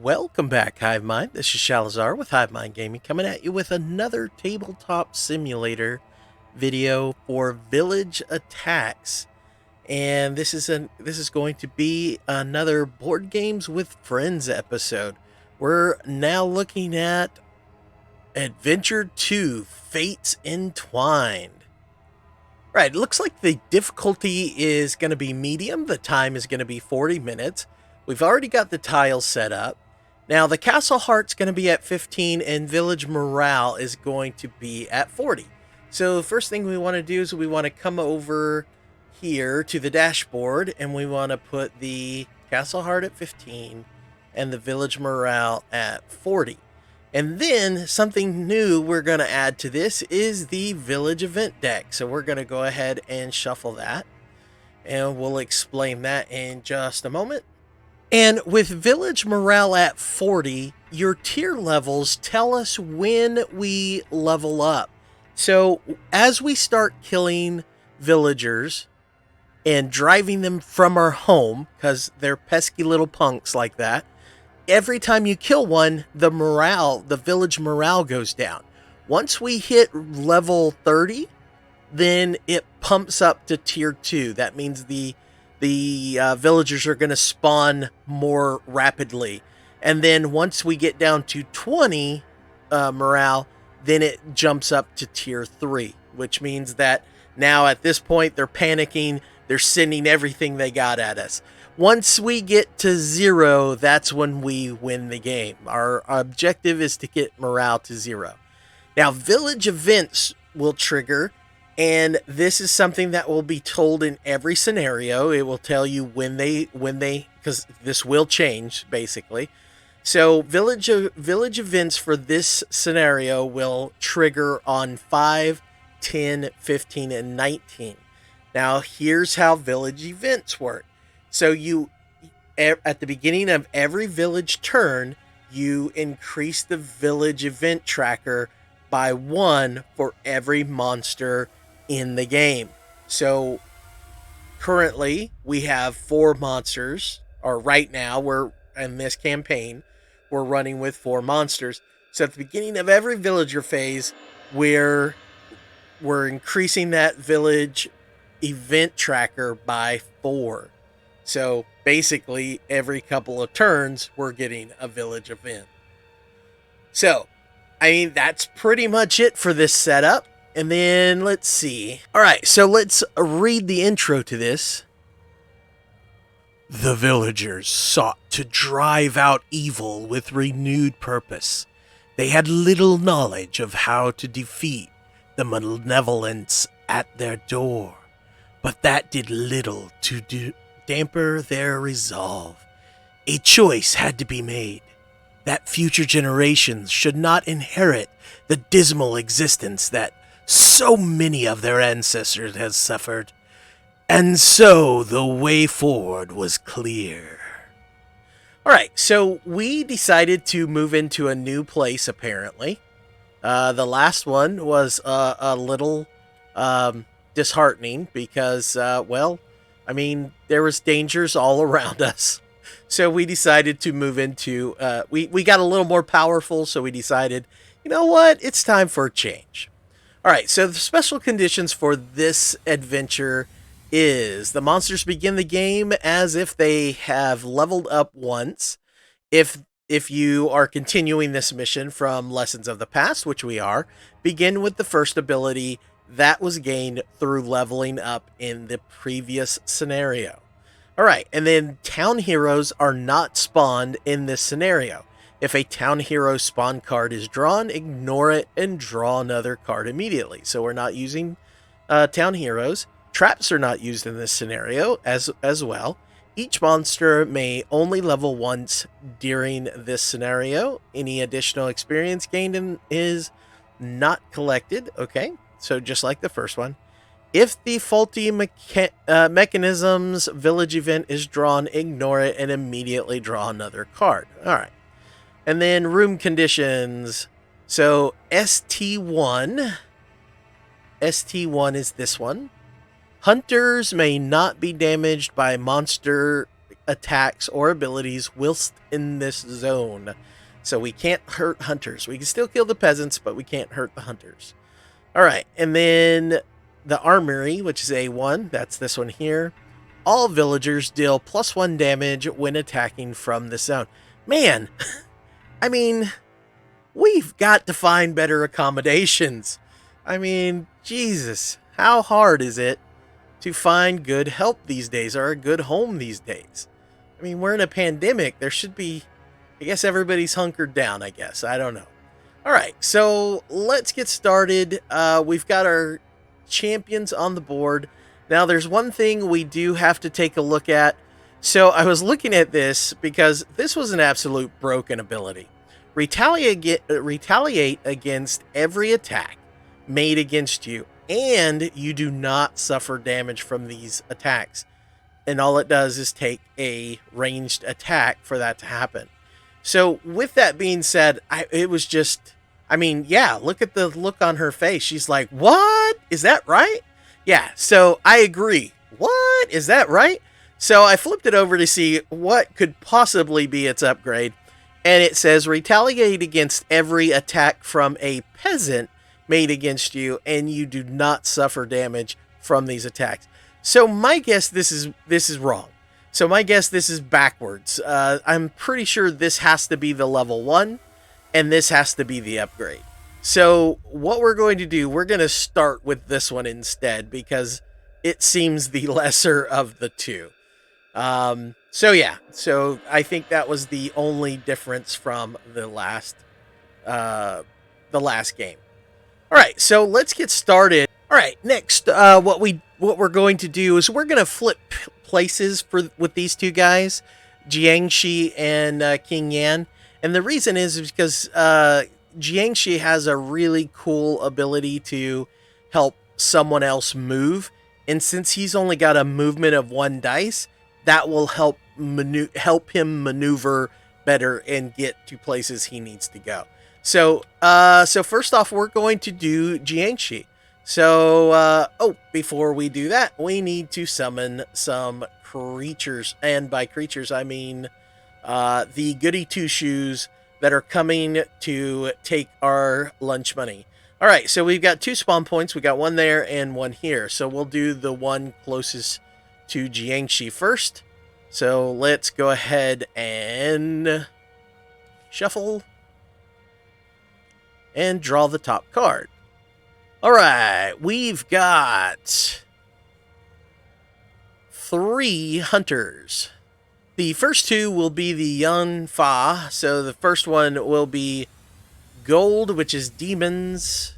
Welcome back, Hive Mind. This is Shalazar with Hive Mind Gaming, coming at you with another tabletop simulator video for village attacks. And this is going to be another board games with friends episode. We're now looking at Adventure 2: Fates Entwined. Right, it looks like the difficulty is going to be medium. The time is going to be 40 minutes. We've already got the tiles set up. Now, the castle heart's going to be at 15 and village morale is going to be at 40. So the first thing we want to do is we want to come over here to the dashboard and we want to put the castle heart at 15 and the village morale at 40. And then something new we're going to add to this is the village event deck. So we're going to go ahead and shuffle that, and we'll explain that in just a moment. And with village morale at 40, your tier levels tell us when we level up. So as we start killing villagers and driving them from our home, because they're pesky little punks like that, every time you kill one, the village morale goes down. Once we hit level 30, then it pumps up to tier 2. That means the villagers are going to spawn more rapidly. And then once we get down to 20 morale, then it jumps up to tier 3, which means that now at this point they're panicking, they're sending everything they got at us. Once we get to 0, that's when we win the game. Our objective is to get morale to 0. Now, village events will trigger, and this is something that will be told in every scenario. It will tell you when they, because this will change, basically. So village events for this scenario will trigger on 5, 10, 15, and 19. Now, here's how village events work. So at the beginning of every village turn, you increase the village event tracker by 1 for every monster in the game. So currently we have 4 monsters, or right now we're in this campaign, we're running with 4 monsters. So at the beginning of every villager phase, we're increasing that village event tracker by 4. So basically every couple of turns we're getting a village event. So, I mean, that's pretty much it for this setup. And then let's see. All right, so let's read the intro to this. The villagers sought to drive out evil with renewed purpose. They had little knowledge of how to defeat the malevolence at their door, but that did little to damper their resolve. A choice had to be made, that future generations should not inherit the dismal existence that so many of their ancestors had suffered. And so the way forward was clear. All right, so we decided to move into a new place, apparently. The last one was a little disheartening because, well, I mean, there was dangers all around us. So we decided to move into, we got a little more powerful, so we decided, you know what, it's time for a change. All right, so the special conditions for this adventure is the monsters begin the game as if they have leveled up once. If you are continuing this mission from Lessons of the Past, which we are, begin with the first ability that was gained through leveling up in the previous scenario. All right, and then town heroes are not spawned in this scenario. If a town hero spawn card is drawn, ignore it and draw another card immediately. So we're not using town heroes. Traps are not used in this scenario as well. Each monster may only level once during this scenario. Any additional experience gained is not collected. Okay, so just like the first one. If the faulty mechanisms village event is drawn, ignore it and immediately draw another card. All right. And then room conditions. So ST1 is this one. Hunters may not be damaged by monster attacks or abilities whilst in this zone. So we can't hurt hunters. We can still kill the peasants, but we can't hurt the hunters. All right, and then the armory, which is A1, that's this one here. All villagers deal +1 damage when attacking from the zone. Man, I mean, we've got to find better accommodations. I mean, Jesus, how hard is it to find good help these days, or a good home these days? I mean, we're in a pandemic. There should be, I guess everybody's hunkered down, I guess. I don't know. All right, so let's get started. We've got our champions on the board. Now, there's one thing we do have to take a look at. So I was looking at this because this was an absolute broken ability. Retaliate against every attack made against you, and you do not suffer damage from these attacks. And all it does is take a ranged attack for that to happen. So with that being said, it was just, I mean, yeah, look at the look on her face. She's like, what? Is that right? Yeah, so I agree. What? Is that right? So I flipped it over to see what could possibly be its upgrade. And it says retaliate against every attack from a peasant made against you, and you do not suffer damage from these attacks. So my guess this is wrong. So my guess this is backwards. I'm pretty sure this has to be the level 1, and this has to be the upgrade. So what we're going to do, we're going to start with this one instead, because it seems the lesser of the two. So yeah, so I think that was the only difference from the last game. All right, so let's get started. All right, next, what we're going to do is we're going to flip places with these two guys, JIANGSHI and King Yan. And the reason is because JIANGSHI has a really cool ability to help someone else move. And since he's only got a movement of 1 dice, that will help him maneuver better and get to places he needs to go. So first off, we're going to do JIANGSHI. So, before we do that, we need to summon some creatures. And by creatures, I mean the goody two-shoes that are coming to take our lunch money. All right, so we've got 2 spawn points. We got 1 there and 1 here. So we'll do the one closest to JIANGSHI first. So let's go ahead and shuffle and draw the top card. All right, we've got 3 hunters. The first 2 will be the Yun Fa. So the first one will be gold, which is demons,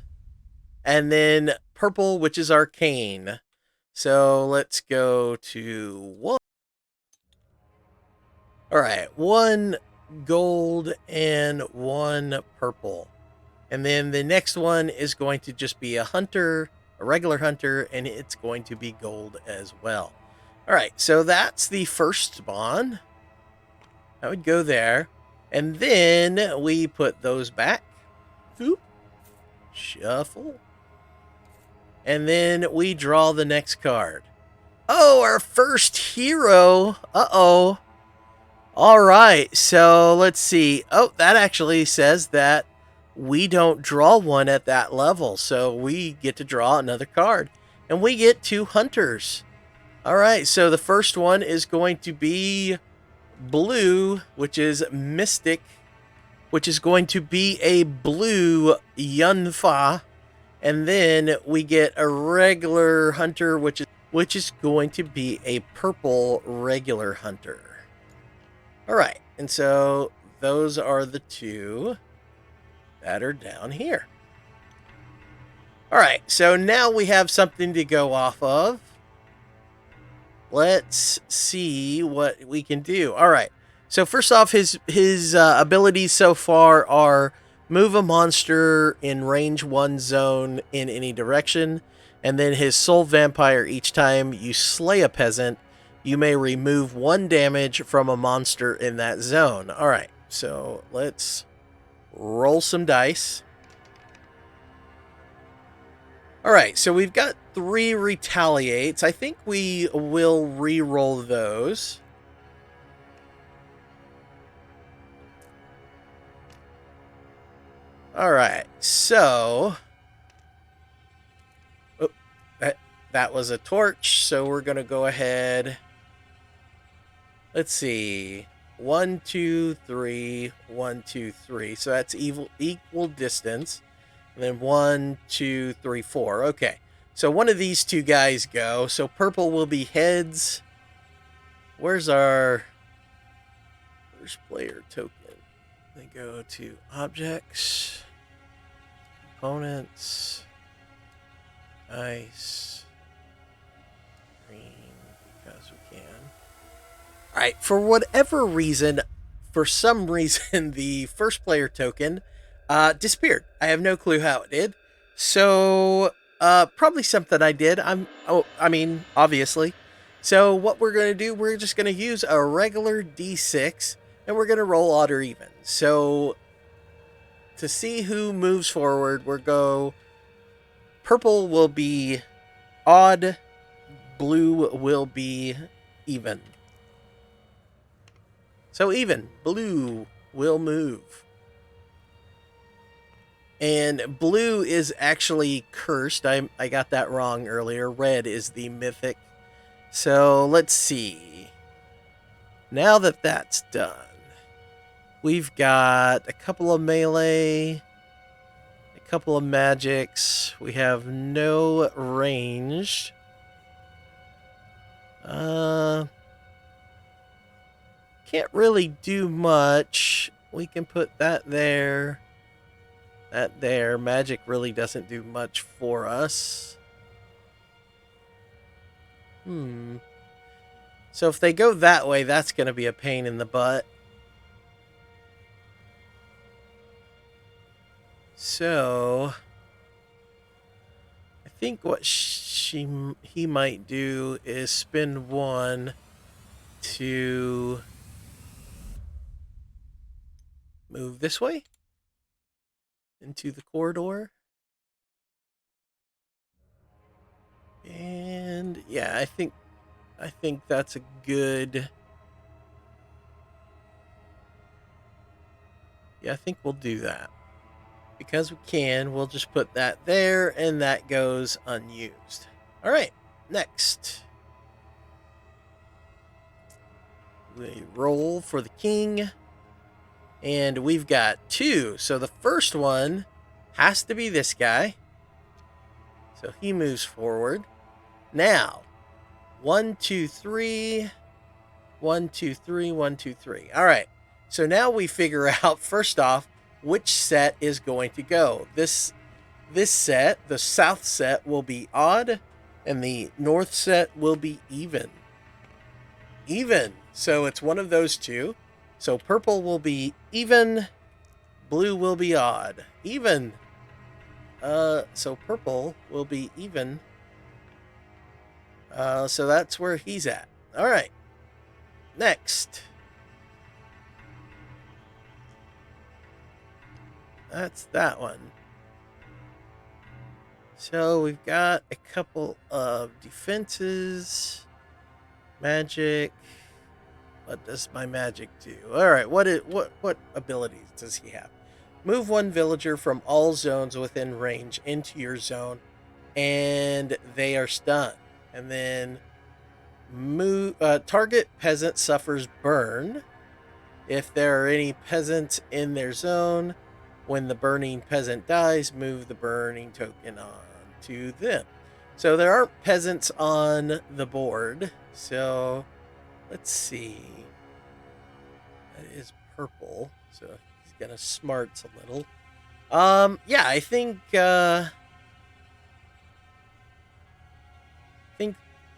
and then purple, which is arcane. So let's go to 1. All right, 1 gold and 1 purple. And then the next one is going to just be a hunter, a regular hunter, and it's going to be gold as well. All right, so that's the first spawn. I would go there. And then we put those back. Oop. Shuffle. And then we draw the next card. Oh, our first hero. Uh-oh. All right, so let's see. Oh, that actually says that we don't draw one at that level, so we get to draw another card. And we get 2 hunters. All right, so the first one is going to be blue, which is Mystic, which is going to be a blue Yun Fa. And then we get a regular hunter, which is going to be a purple regular hunter. All right, and so those are the 2 that are down here. All right, so now we have something to go off of. Let's see what we can do. All right, so first off, his abilities so far are move a monster in range 1 zone in any direction, and then his soul vampire. Each time you slay a peasant, you may remove 1 damage from a monster in that zone. All right, so let's roll some dice. All right, so we've got 3 retaliates. I think we will re-roll those. Alright, so... Oh, that was a torch, so we're going to go ahead... Let's see. 1, 2, 3, 1, 2, 3. So that's equal distance. And then 1, 2, 3, 4. Okay. So one of these two guys go. So purple will be heads. Where's our first player token? They go to objects, components, ice, green, because we can. All right, for whatever reason, for some reason, the first player token disappeared. I have no clue how it did. So, probably something I did. I mean, obviously. So, what we're going to do, we're just going to use a regular D6, and we're going to roll odd or even. So, to see who moves forward, we'll go... Purple will be odd, blue will be even. So even, blue will move. And blue is actually cursed. I got that wrong earlier. Red is the mythic. So let's see. Now that that's done, we've got a couple of melee, a couple of magics. We have no ranged. Can't really do much. We can put that there. That there. Magic really doesn't do much for us. So if they go that way, that's going to be a pain in the butt. So I think what he might do is spend one to move this way into the corridor. And yeah, I think that's a good... Yeah, I think we'll do that. Because we can, we'll just put that there, and that goes unused. All right, next. We roll for the king. And we've got 2. So the first one has to be this guy. So he moves forward. Now, 1, 2, 3. 1, 2, 3, 1, 2, 3. All right. So now we figure out, first off, which set is going to go. This set, the south set, will be odd, and the north set will be even. Even. So it's one of those two. So purple will be even, blue will be odd. Even. So purple will be even. So that's where he's at. All right. Next. That's that one. So we've got a couple of defenses. Magic. What does my magic do? All right, what abilities does he have? Move one villager from all zones within range into your zone, and they are stunned. And then target peasant suffers burn. If there are any peasants in their zone, when the burning peasant dies, move the burning token on to them. So there aren't peasants on the board. So let's see. That is purple. So he's gonna smarts a little. Yeah, I think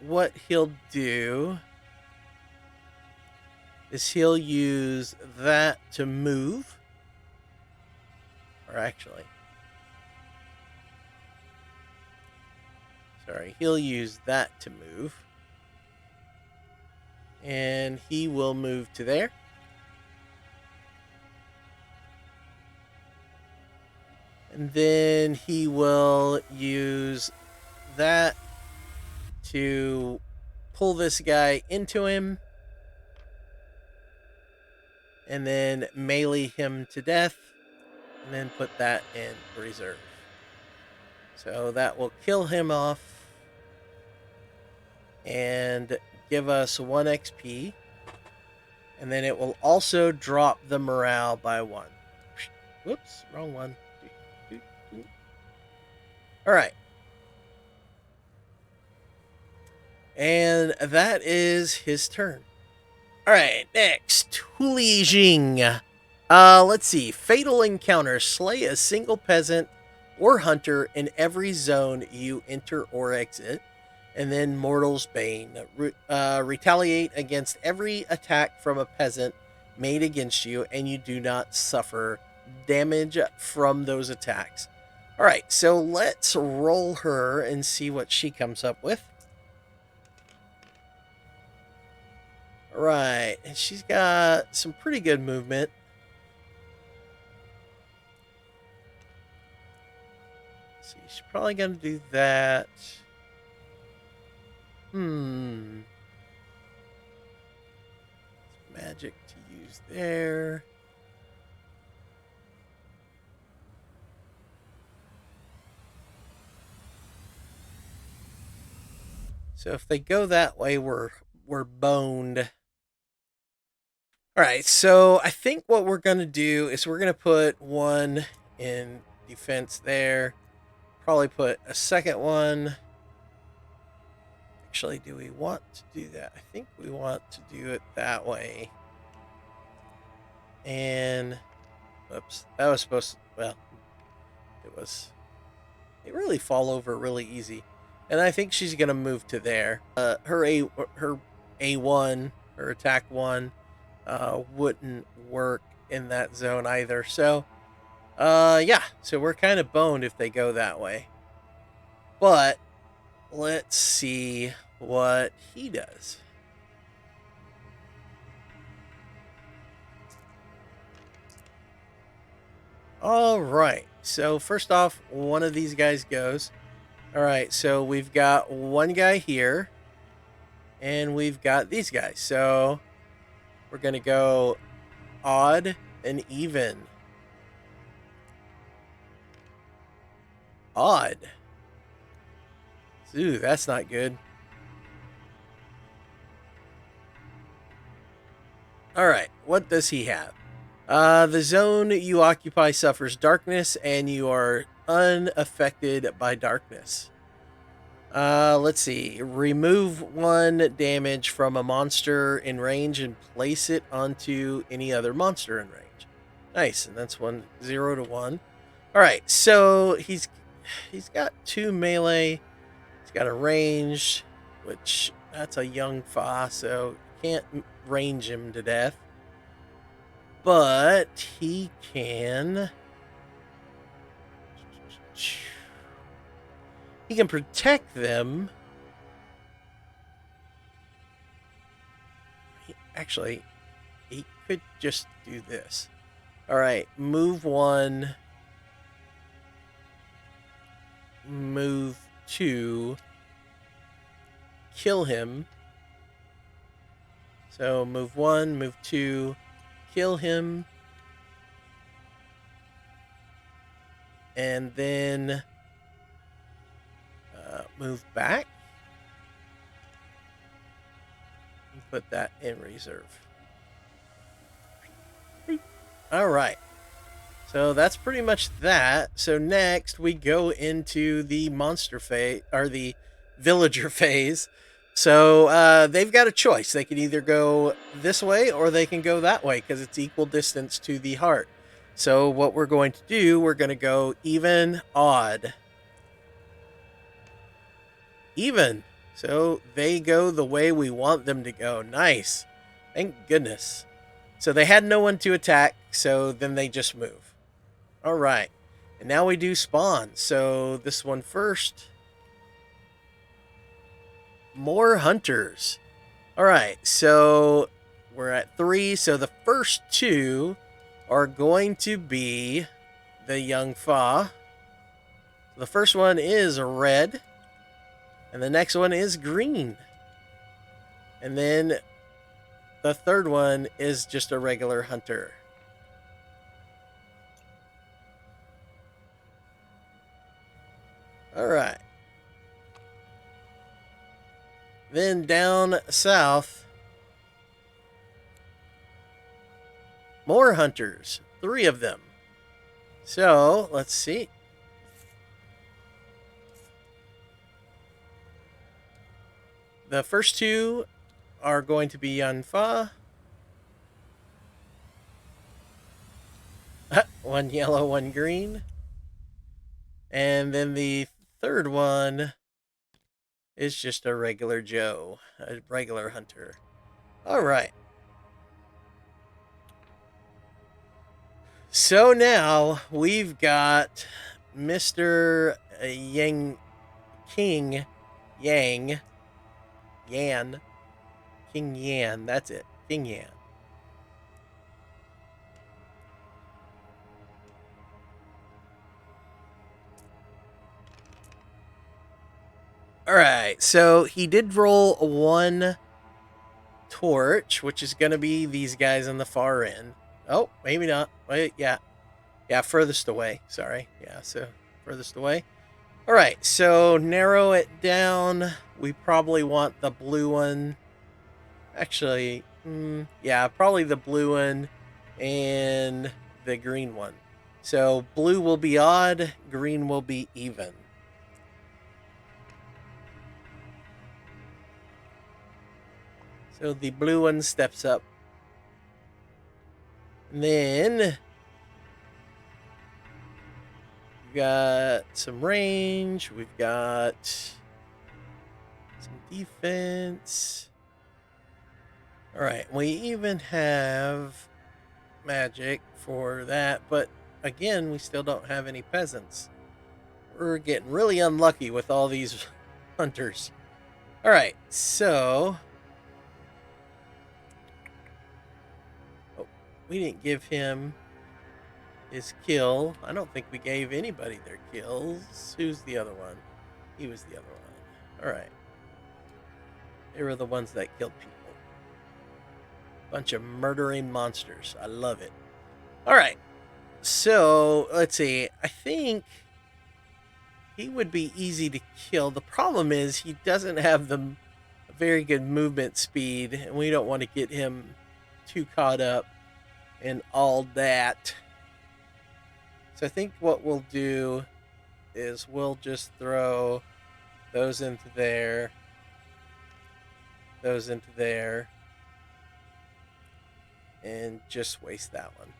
what he'll do is he'll use that to move. Or actually, sorry, he'll use that to move. And he will move to there. And then he will use that to pull this guy into him. And then melee him to death. and then put that in reserve. So that will kill him off and give us 1 XP. And then it will also drop the morale by 1. Whoops, wrong one. All right. And that is his turn. All right, next, HULI JING. Let's see. Fatal encounter. Slay a single peasant or hunter in every zone you enter or exit. And then Mortal's Bane. Retaliate against every attack from a peasant made against you, and you do not suffer damage from those attacks. All right, so let's roll her and see what she comes up with. All right, and she's got some pretty good movement. Let's see, she's probably going to do that. Magic to use there. So if they go that way, we're boned. All right, so I think what we're going to do is we're going to put 1 in defense there. Probably put a second one. Actually, do we want to do that? I think we want to do it that way. And, oops, that was supposed to, well, they really fall over really easy. And I think she's going to move to there. Her A1, her attack 1, wouldn't work in that zone either. So, yeah, so we're kind of boned if they go that way. But let's see what he does. All right, so first off, one of these guys goes. All right, so we've got one guy here, and we've got these guys. So we're going to go odd and even. Odd. Ooh, that's not good. All right, what does he have? The zone you occupy suffers darkness, and you are unaffected by darkness. Let's see. Remove 1 damage from a monster in range and place it onto any other monster in range. Nice, and that's 0 to 1. All right, so he's got 2 melee. He's got a range, which that's a young Fa, so can't range him to death. But he can protect them. Actually, he could just do this. All right, move 1, move 2, kill him. So move 1, move 2, kill him. And then move back. And put that in reserve. All right. So that's pretty much that. So next we go into the monster phase, or the villager phase. So they've got a choice. They can either go this way or they can go that way because it's equal distance to the heart. So what we're going to do, we're going to go even, odd. Even. So they go the way we want them to go. Nice. Thank goodness. So they had no one to attack, so then they just move. All right. And now we do spawn. So this one first. More hunters. All right, so we're at 3. So the first 2 are going to be the young Fa. The first one is red, and the next one is green. And then the third one is just a regular hunter. All right. Then down south, more hunters, 3 of them. So let's see. The first 2 are going to be Yanfa. 1 yellow, 1 green. And then the third one is just a regular Joe, a regular hunter. All right. So now we've got Mr. Yang King Yang Yan King Yan. That's it. King Yan. All right. So he did roll 1 torch, which is going to be these guys on the far end. Oh, maybe not. Wait, yeah. Yeah, furthest away. Sorry. Yeah, so furthest away. All right, so narrow it down. We probably want the blue one. Actually, yeah, probably the blue one and the green one. So blue will be odd, green will be even. So the blue one steps up. And then we've got some range. We've got some defense. All right, we even have magic for that, but again, we still don't have any peasants. We're getting really unlucky with all these hunters. All right, so we didn't give him his kill. I don't think we gave anybody their kills. Who's the other one? He was the other one. All right. They were the ones that killed people. Bunch of murdering monsters. I love it. All right. So, let's see. I think he would be easy to kill. The problem is he doesn't have the very good movement speed, and we don't want to get him too caught up in all that. So I think what we'll do is we'll just throw those into there, those into there, and just waste that one.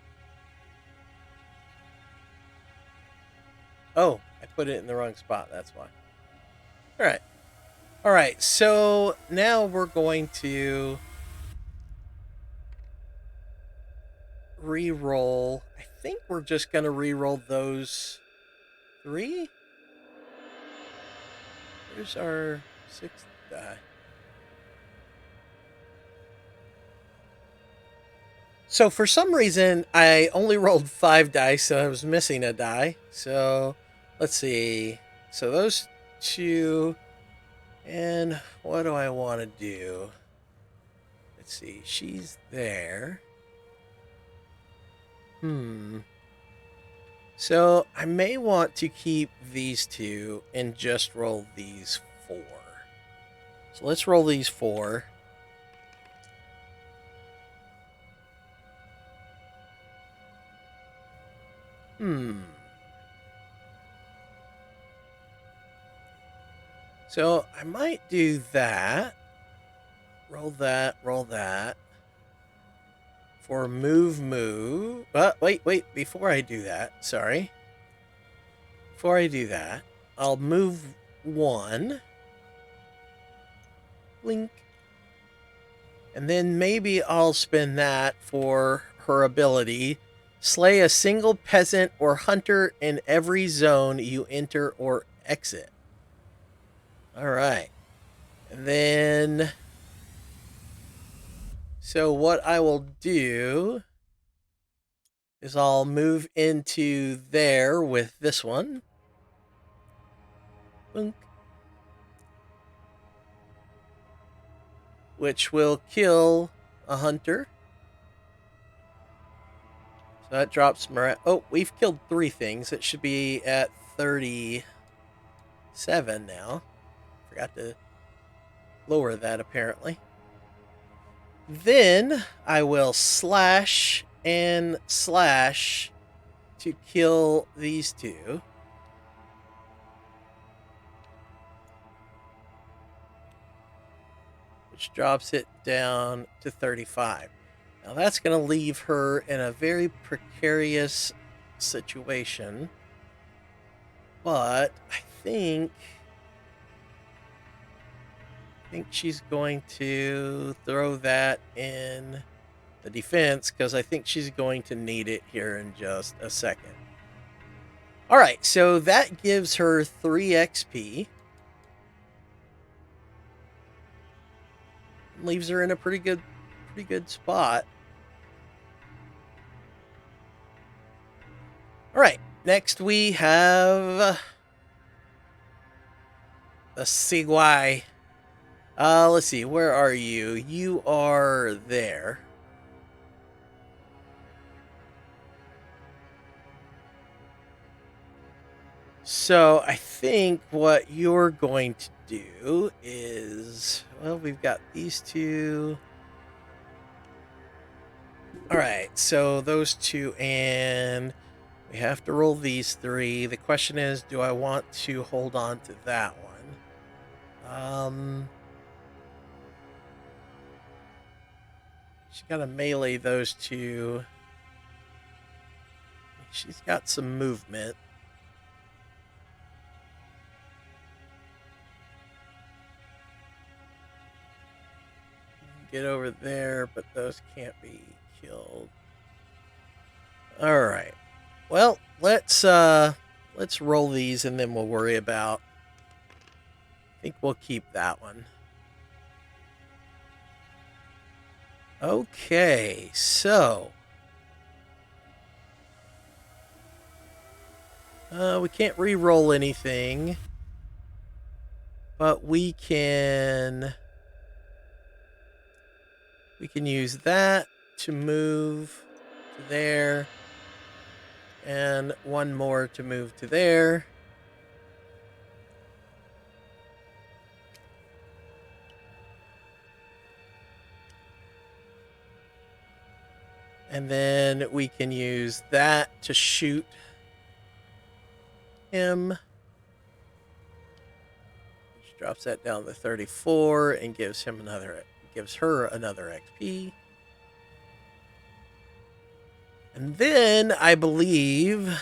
Oh, I put it in the wrong spot, that's why. All right. All right, so now we're going to re-roll. I think we're just going to re-roll those 3. Here's our 6th die. So for some reason, I only rolled 5 dice, so I was missing a die. So let's see. So those 2. And what do I want to do? Let's see. She's there. So I may want to keep these 2 and just roll these 4. So let's roll these 4. So I might do that. Roll that, roll that. For move. Wait, before I do that, sorry. Before I do that, I'll move 1. Blink. And then maybe I'll spend that for her ability. Slay a single peasant or hunter in every zone you enter or exit. All right. And then, so what I will do is I'll move into there with this one. Boink. Which will kill a hunter. So that drops morale. Oh, we've killed 3 things. It should be at 30. 7 now. Forgot to lower that apparently. Then I will slash and slash to kill these two. Which drops it down to 35. Now that's going to leave her in a very precarious situation. But I think she's going to throw that in the defense because I think she's going to need it here in just a second. All right, so that gives her 3 XP. Leaves her in a pretty good spot. All right, next we have the Sigwai. Let's see, where are you? You are there. So I think what you're going to do is, well, we've got these two. All right, so those two, and we have to roll these 3. The question is, do I want to hold on to that one? She's got to melee those two. She's got some movement. Get over there, but those can't be killed. All right. Well, let's roll these and then we'll worry about. I think we'll keep that one. Okay, so we can't re-roll anything, but we can use that to move to there, and one more to move to there. And then we can use that to shoot him. Which drops that down to 34 and gives her another XP. And then I believe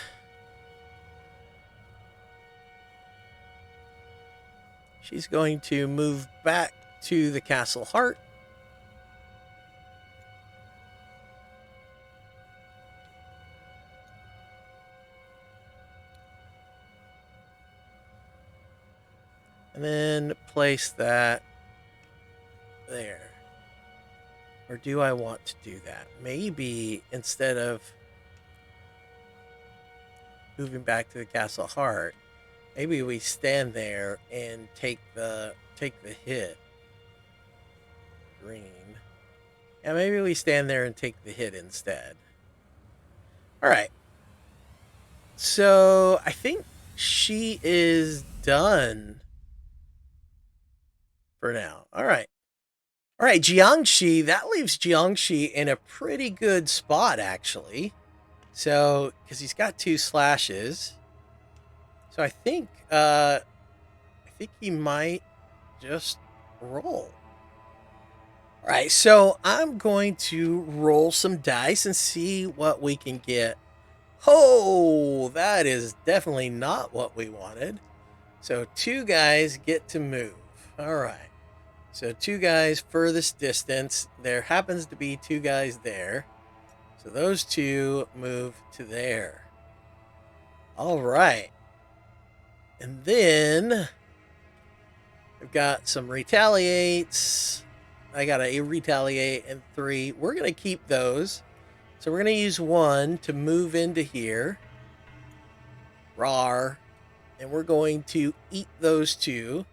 she's going to move back to the Castle Heart. And then place that there. Or do I want to do that? Maybe instead of moving back to the Castle Heart, maybe we stand there and take the hit. Green. Yeah, maybe we stand there and take the hit instead. All right. So I think she is done for now. All right. All right, JIANGSHI, that leaves JIANGSHI in a pretty good spot, actually. So, because he's got 2 slashes. So I think he might just roll. All right, so I'm going to roll some dice and see what we can get. Oh, that is definitely not what we wanted. So 2 guys get to move. All right. So 2 guys furthest distance. There happens to be 2 guys there. So those 2 move to there. All right. And then I've got some retaliates. I got a retaliate and 3. We're going to keep those. So we're going to use 1 to move into here. Rawr. And we're going to eat those 2.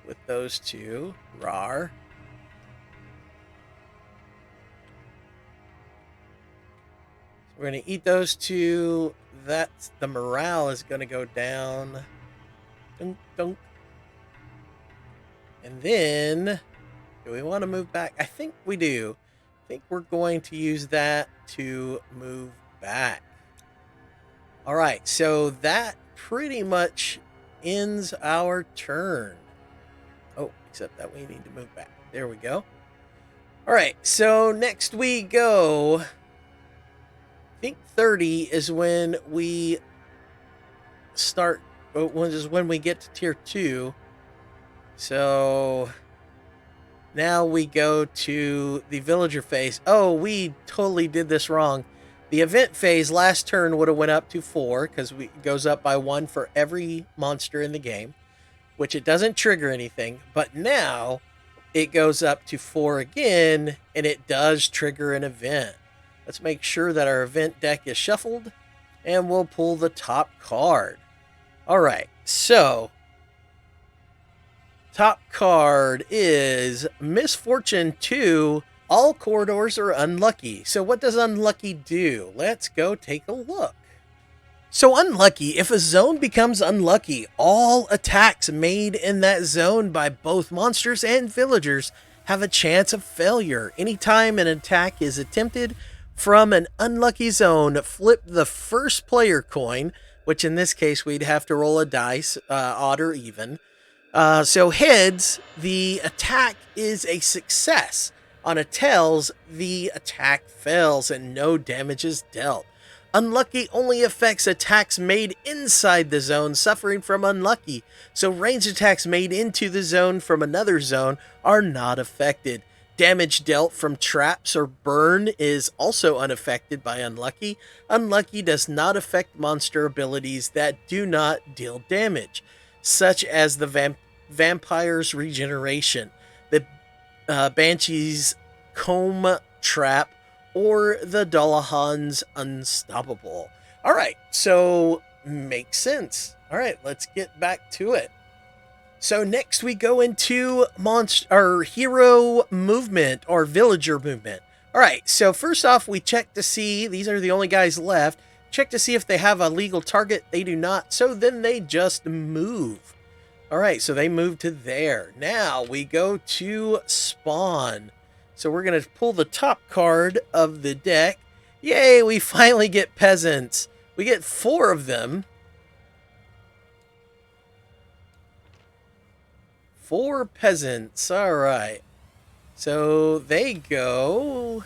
With those 2, rawr. So we're going to eat those 2. That's the morale is going to go down Dunk, dunk. And then, do we want to move back? I think we do. I think we're going to use that to move back. All right, so that pretty much ends our turn. Oh, except that we need to move back. There we go. All right, so next we go. I think 30 is when we start, is when we get to tier 2. So now we go to the villager phase. Oh, we totally did this wrong. The event phase last turn would have went up to 4 because it goes up by 1 for every monster in the game, which it doesn't trigger anything. But now it goes up to 4 again, and it does trigger an event. Let's make sure that our event deck is shuffled, and we'll pull the top card. All right, so top card is Misfortune 2. All corridors are unlucky. So what does unlucky do? Let's go take a look. So unlucky, if a zone becomes unlucky, all attacks made in that zone by both monsters and villagers have a chance of failure. Anytime an attack is attempted from an unlucky zone, flip the first player coin, which in this case we'd have to roll a dice, odd or even. So heads, the attack is a success. On a tails, the attack fails and no damage is dealt. Unlucky only affects attacks made inside the zone suffering from unlucky, so ranged attacks made into the zone from another zone are not affected. Damage dealt from traps or burn is also unaffected by unlucky. Unlucky does not affect monster abilities that do not deal damage, such as the Vampire's Regeneration, the Banshee's Comb Trap, or the Dullahan's Unstoppable. All right, so makes sense. All right, let's get back to it. So next we go into hero movement or villager movement. All right, so first off, we check to see, these are the only guys left, check to see if they have a legal target. They do not, so then they just move. All right, so they move to there. Now we go to spawn. So we're going to pull the top card of the deck. Yay, we finally get peasants. We get 4 of them. 4 peasants. All right. So they go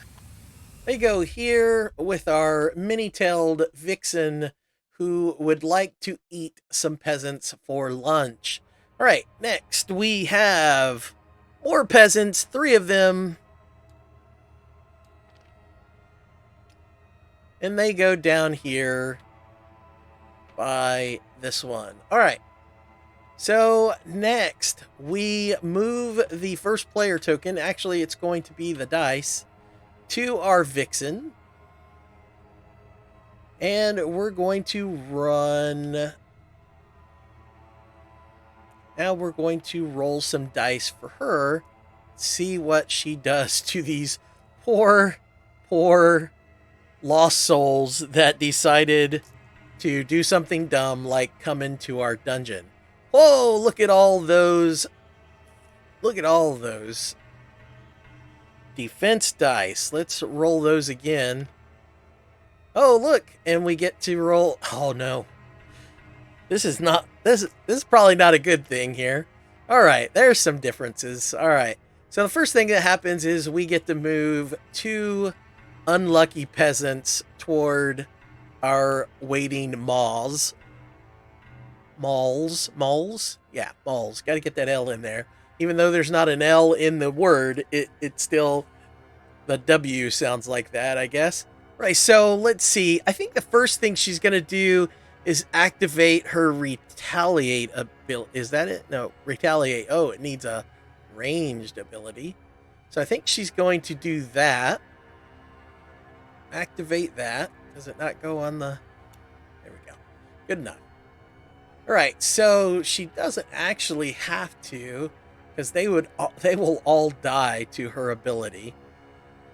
here with our mini-tailed vixen who would like to eat some peasants for lunch. All right, next we have more peasants, 3 of them. And they go down here by this one. All right. So next, we move the first player token. Actually, it's going to be the dice to our vixen. And we're going to run. Now we're going to roll some dice for her. See what she does to these poor lost souls that decided to do something dumb like come into our dungeon. Whoa, look at all those. Look at all those defense dice. Let's roll those again. Oh, look, and we get to roll. Oh no. This is probably not a good thing here. All right, there's some differences. All right. So the first thing that happens is we get to move 2 unlucky peasants toward our waiting mauls. Mauls? Yeah, mauls. Got to get that L in there. Even though there's not an L in the word, it still, the W sounds like that, I guess. Right, so let's see. I think the first thing she's going to do is activate her retaliate ability. Is that it? No, retaliate. Oh, it needs a ranged ability. So I think she's going to do that. Activate that. Does it not go on the... There we go. Good enough. All right, so she doesn't actually have to, because they will all die to her ability.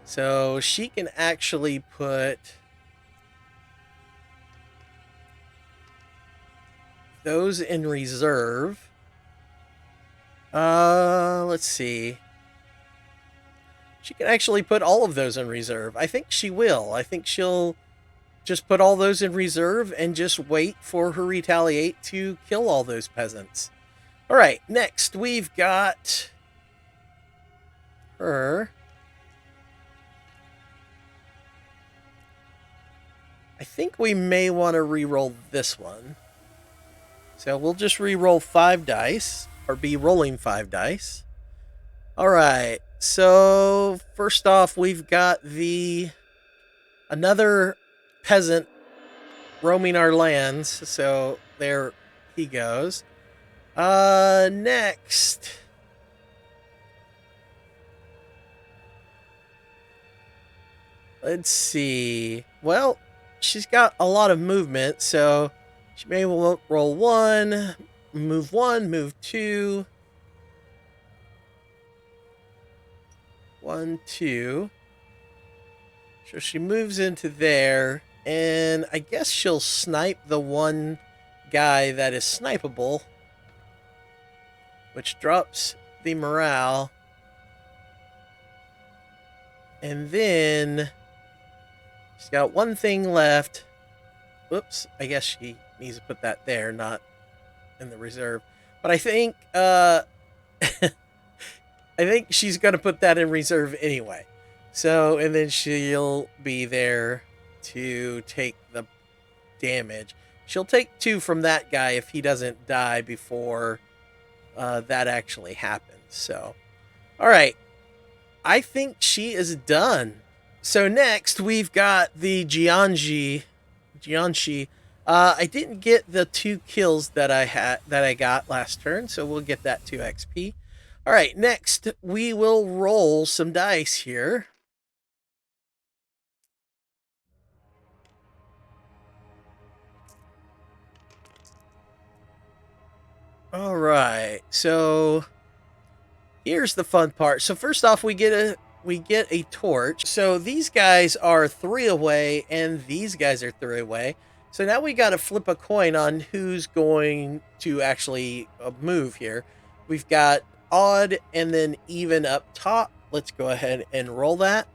So she can actually put those in reserve. Let's see. She can actually put all of those in reserve. I think she will. I think she'll just put all those in reserve and just wait for her retaliate to kill all those peasants. All right, next we've got her. I think we may want to re-roll this one. So we'll just re-roll 5 dice, or be rolling 5 dice. All right, so first off, we've got another peasant roaming our lands. So there he goes. Next. Let's see. Well, she's got a lot of movement, so she may roll 1, move 2. 1, 2. So she moves into there, and I guess she'll snipe the one guy that is snipeable, which drops the morale. And then she's got one thing left. Whoops, I guess she needs to put that there, not in the reserve. But I think I think she's going to put that in reserve anyway. So, and then she'll be there to take the damage. She'll take 2 from that guy if he doesn't die before that actually happens. So, all right. I think she is done. So next we've got the JIANGSHI. I didn't get the 2 kills that I got last turn, so we'll get that 2 XP. All right, next we will roll some dice here. All right, so here's the fun part. So first off, we get a torch. So these guys are 3 away, and these guys are 3 away. So now we got to flip a coin on who's going to actually move here. We've got odd and then even up top. Let's go ahead and roll that.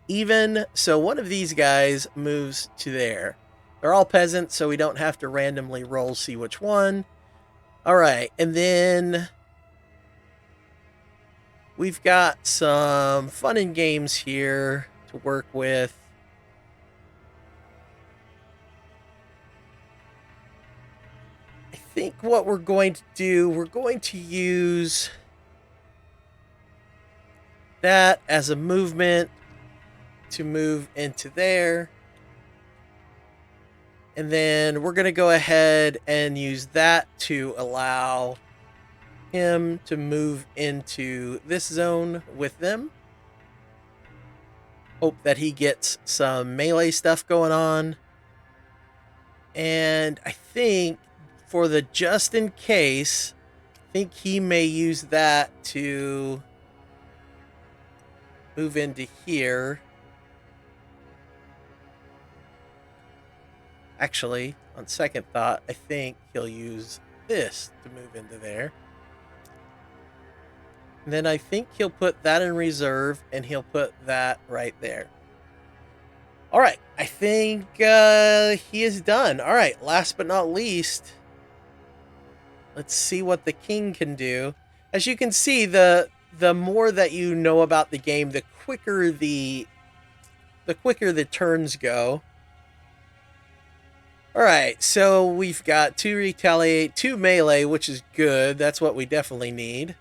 Even. So one of these guys moves to there. They're all peasants, so we don't have to randomly roll, see which one. All right, and then we've got some fun and games here to work with. I think what we're going to do, we're going to use that as a movement to move into there. And then we're going to go ahead and use that to allow him to move into this zone with them. Hope that he gets some melee stuff going on. And I think for the just in case, I think he may use that to move into here. Actually, on second thought, I think he'll use this to move into there. And then I think he'll put that in reserve, and he'll put that right there. All right, I think he is done. All right, last but not least, let's see what the king can do. As you can see, the more that you know about the game, the quicker the turns go. All right, so we've got 2 retaliate, 2 melee, which is good. That's what we definitely need.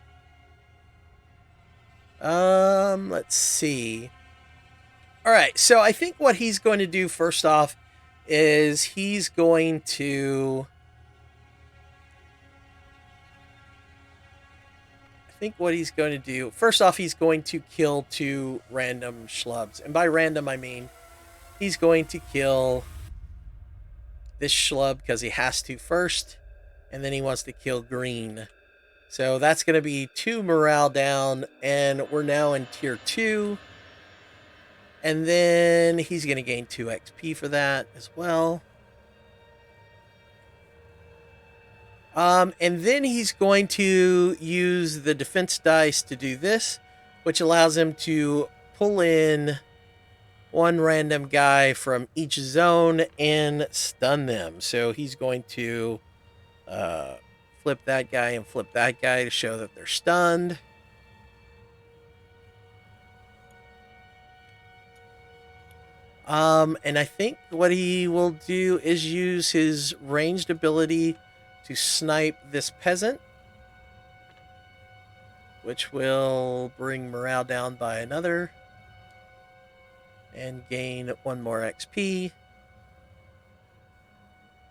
Let's see. All right, so I think what he's going to do first off is he's going to... First off, he's going to kill 2 random schlubs. And by random, I mean he's going to kill this schlub because he has to first, and then he wants to kill green. So that's going to be 2 morale down, and we're now in tier 2. And then he's going to gain 2 XP for that as well. And then he's going to use the defense dice to do this, which allows him to pull in one random guy from each zone and stun them. So he's going to flip that guy and flip that guy to show that they're stunned. And I think what he will do is use his ranged ability to snipe this peasant, which will bring morale down by another and gain 1 more XP.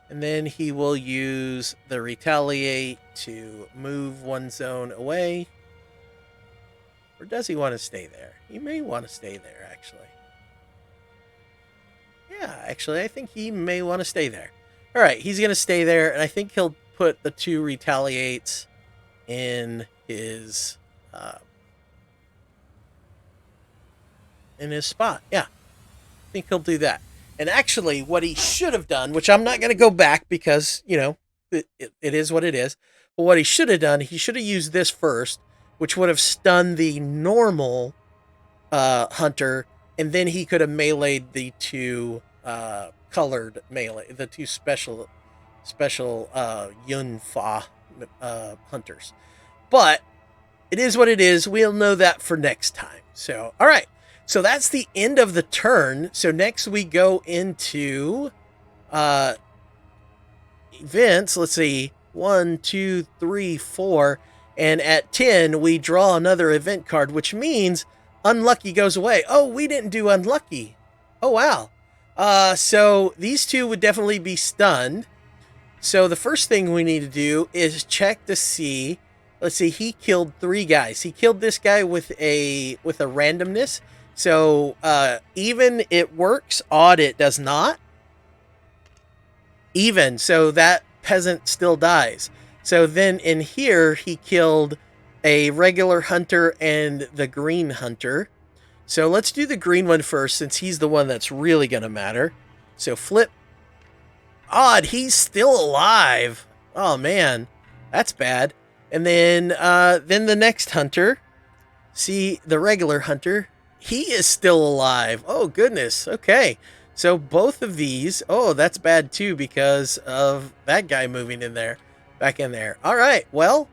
And then he will use the retaliate to move 1 zone away. Or does he want to stay there? He may want to stay there, actually. Yeah, actually, I think he may want to stay there. All right, he's going to stay there, and I think he'll put the 2 retaliates in his spot. Yeah, I think he'll do that. And actually, what he should have done, which I'm not going to go back because, you know, it is what it is. But what he should have done, he should have used this first, which would have stunned the normal hunter, and then he could have meleeed the 2 colored melee, the 2 special Yunfa hunters. But it is what it is. We'll know that for next time. So, all right. So that's the end of the turn. So next we go into events. Let's see. 1, 2, 3, 4. And at 10, we draw another event card, which means unlucky goes away. Oh, we didn't do unlucky. Oh, wow. So these 2 would definitely be stunned. So the first thing we need to do is check to see. Let's see, he killed 3 guys. He killed this guy with a randomness. So even it works, odd it does not. Even, so that peasant still dies. So then in here, he killed a regular hunter and the green hunter. So let's do the green one first, since he's the one that's really going to matter. So flip. Odd, he's still alive. Oh, man. That's bad. And then the next hunter. See, the regular hunter. He is still alive. Oh, goodness. Okay. So both of these. Oh, that's bad, too, because of that guy moving in there. Back in there. All right. Well,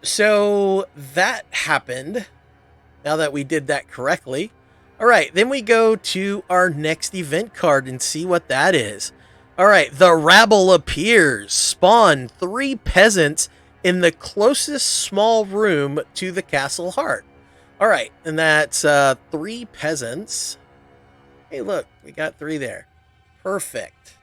so that happened. Now that we did that correctly. All right. Then we go to our next event card and see what that is. All right. The rabble appears. Spawn 3 peasants in the closest small room to the castle heart. All right. And that's 3 peasants. Hey, look. We got 3 there. Perfect.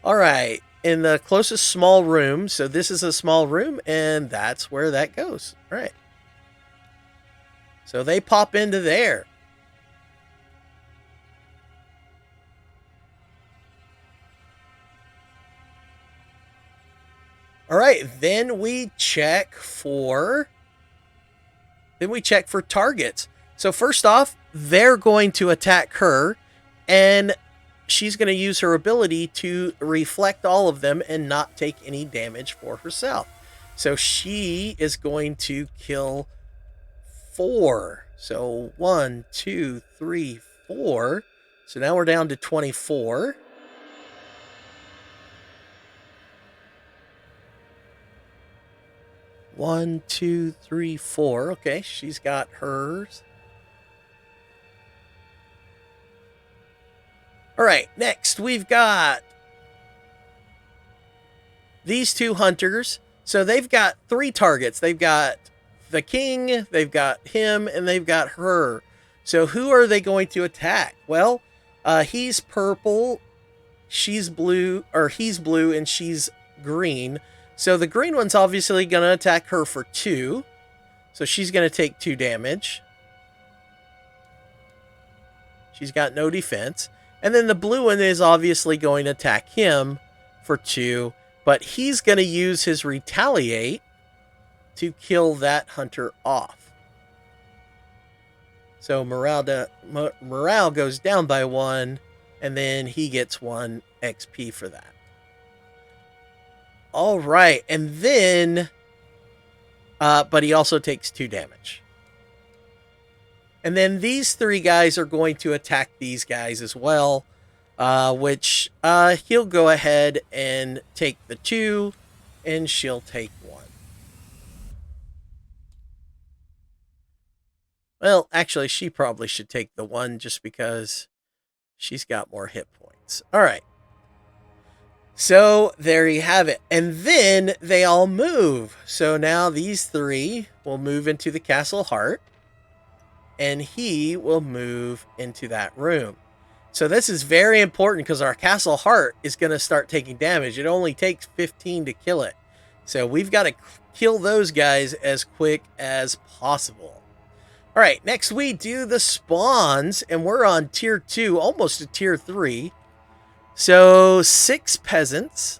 All right. In the closest small room. So this is a small room, and that's where that goes. All right. So they pop into there. All right, then we check for targets. So first off, they're going to attack her, and she's going to use her ability to reflect all of them and not take any damage for herself. So she is going to kill 4. So 1, 2, 3, 4. So now we're down to 24. One, 2, 3, 4. Okay, she's got hers. All right, next we've got these 2 hunters. So they've got 3 targets. They've got the king, they've got him, and they've got her. So who are they going to attack? Well, he's purple, she's blue, or he's blue, and she's green. So the green one's obviously going to attack her for 2. So she's going to take 2 damage. She's got no defense. And then the blue one is obviously going to attack him for 2. But he's going to use his retaliate to kill that hunter off. So morale goes down by 1. And then he gets 1 XP for that. All right. And then, but he also takes 2 damage. And then these 3 guys are going to attack these guys as well, which he'll go ahead and take the 2, and she'll take 1. Well, actually, she probably should take the 1 just because she's got more hit points. All right. So there you have it. And then they all move. So now these 3 will move into the castle heart, and he will move into that room. So this is very important because our castle heart is going to start taking damage. It only takes 15 to kill it. So we've got to kill those guys as quick as possible. All right, next we do the spawns, and we're on tier 2, almost to tier 3. So 6 peasants.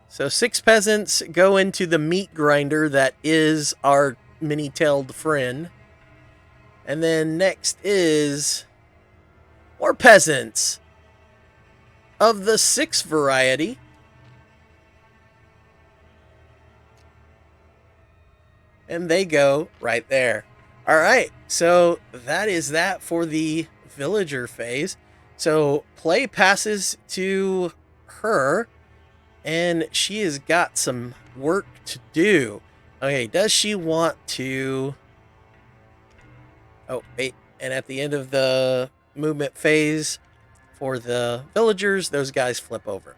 So 6 peasants go into the meat grinder that is our many-tailed friend. And then next is more peasants of the 6 variety. And they go right there. All right, so that is that for the villager phase. So play passes to her, and she has got some work to do. Okay, does she want to... Oh, wait, and at the end of the movement phase for the villagers, those guys flip over.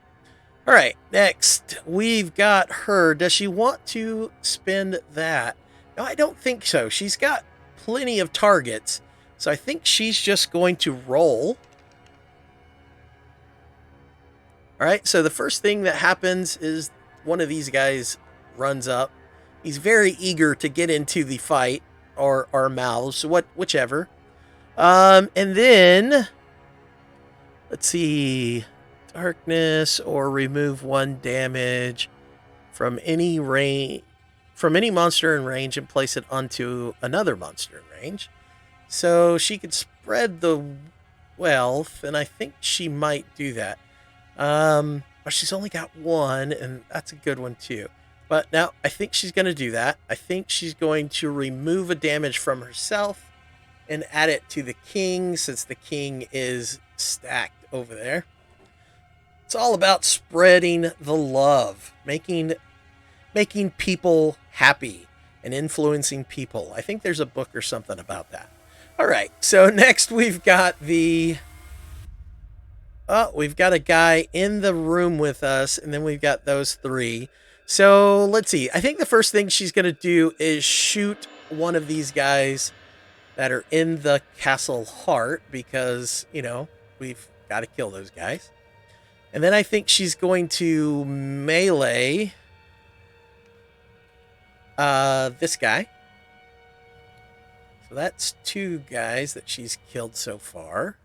All right, next we've got her. Does she want to spend that? No, I don't think so. She's got plenty of targets, so I think she's just going to roll. All right, so the first thing that happens is one of these guys runs up. He's very eager to get into the fight, or mouths, whichever. And then, let's see, darkness or remove 1 damage from any monster in range and place it onto another monster in range. So she could spread the wealth, and I think she might do that. But she's only got 1, and that's a good one too. But now I think she's going to do that. I think she's going to remove a damage from herself and add it to the king, since the king is stacked over there. It's all about spreading the love, making people happy and influencing people. I think there's a book or something about that. All right, so next we've got we've got a guy in the room with us, and then we've got those 3. So let's see. I think the first thing she's going to do is shoot one of these guys that are in the castle heart, because, you know, we've got to kill those guys. And then I think she's going to melee this guy. So that's 2 guys that she's killed so far.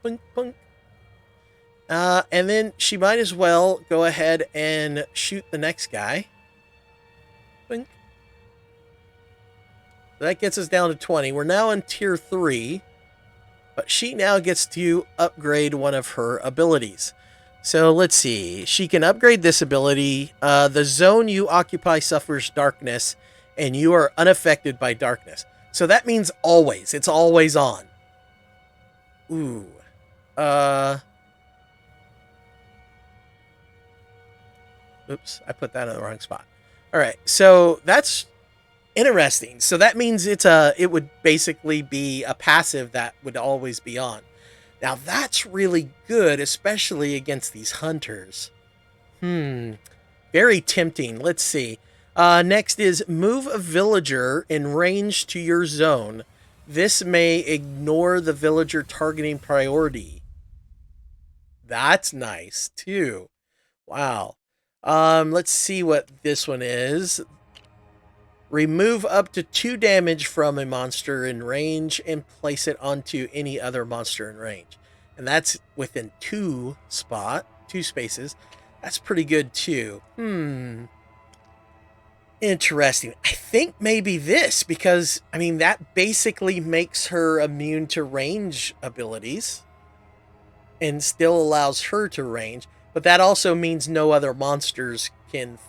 Punk, punk. And then she might as well go ahead and shoot the next guy. Punk. So that gets us down to 20. We're now in tier 3. But she now gets to upgrade one of her abilities. So let's see. She can upgrade this ability. The zone you occupy suffers darkness, and you are unaffected by darkness. So that means always. It's always on. Ooh. Oops, I put that in the wrong spot. All right, so that's interesting. So that means it would basically be a passive that would always be on. Now that's really good, especially against these hunters. Very tempting. Let's see. Next is move a villager in range to your zone. This may ignore the villager targeting priority. That's nice too. Wow. Let's see what this one is. Remove up to 2 damage from a monster in range and place it onto any other monster in range. And that's within 2 spaces. That's pretty good too. Interesting. I think maybe this, because, I mean, that basically makes her immune to range abilities. and still allows her to range. But that also means no other monsters can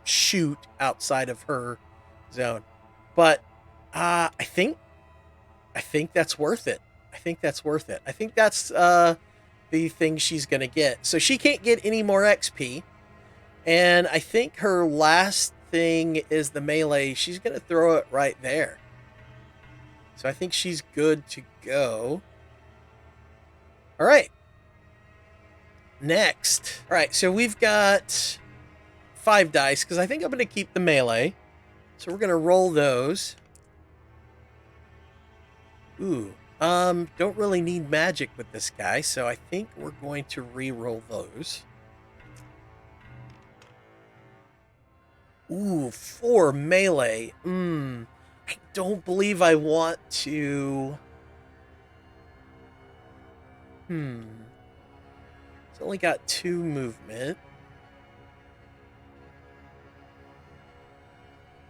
shoot outside of her zone. But I think that's worth it. I think that's worth it. I think that's the thing she's gonna get. So she can't get any more XP, and I think her last thing is the melee. She's gonna throw it right there. So I think she's good to go. All right. Next. All right, so we've got 5 dice because I think I'm going to keep the melee. So we're going to roll those. Ooh. Don't really need magic with this guy, so I think we're going to re-roll those. Ooh, 4 melee. I don't believe I want to... It's only got 2 movement.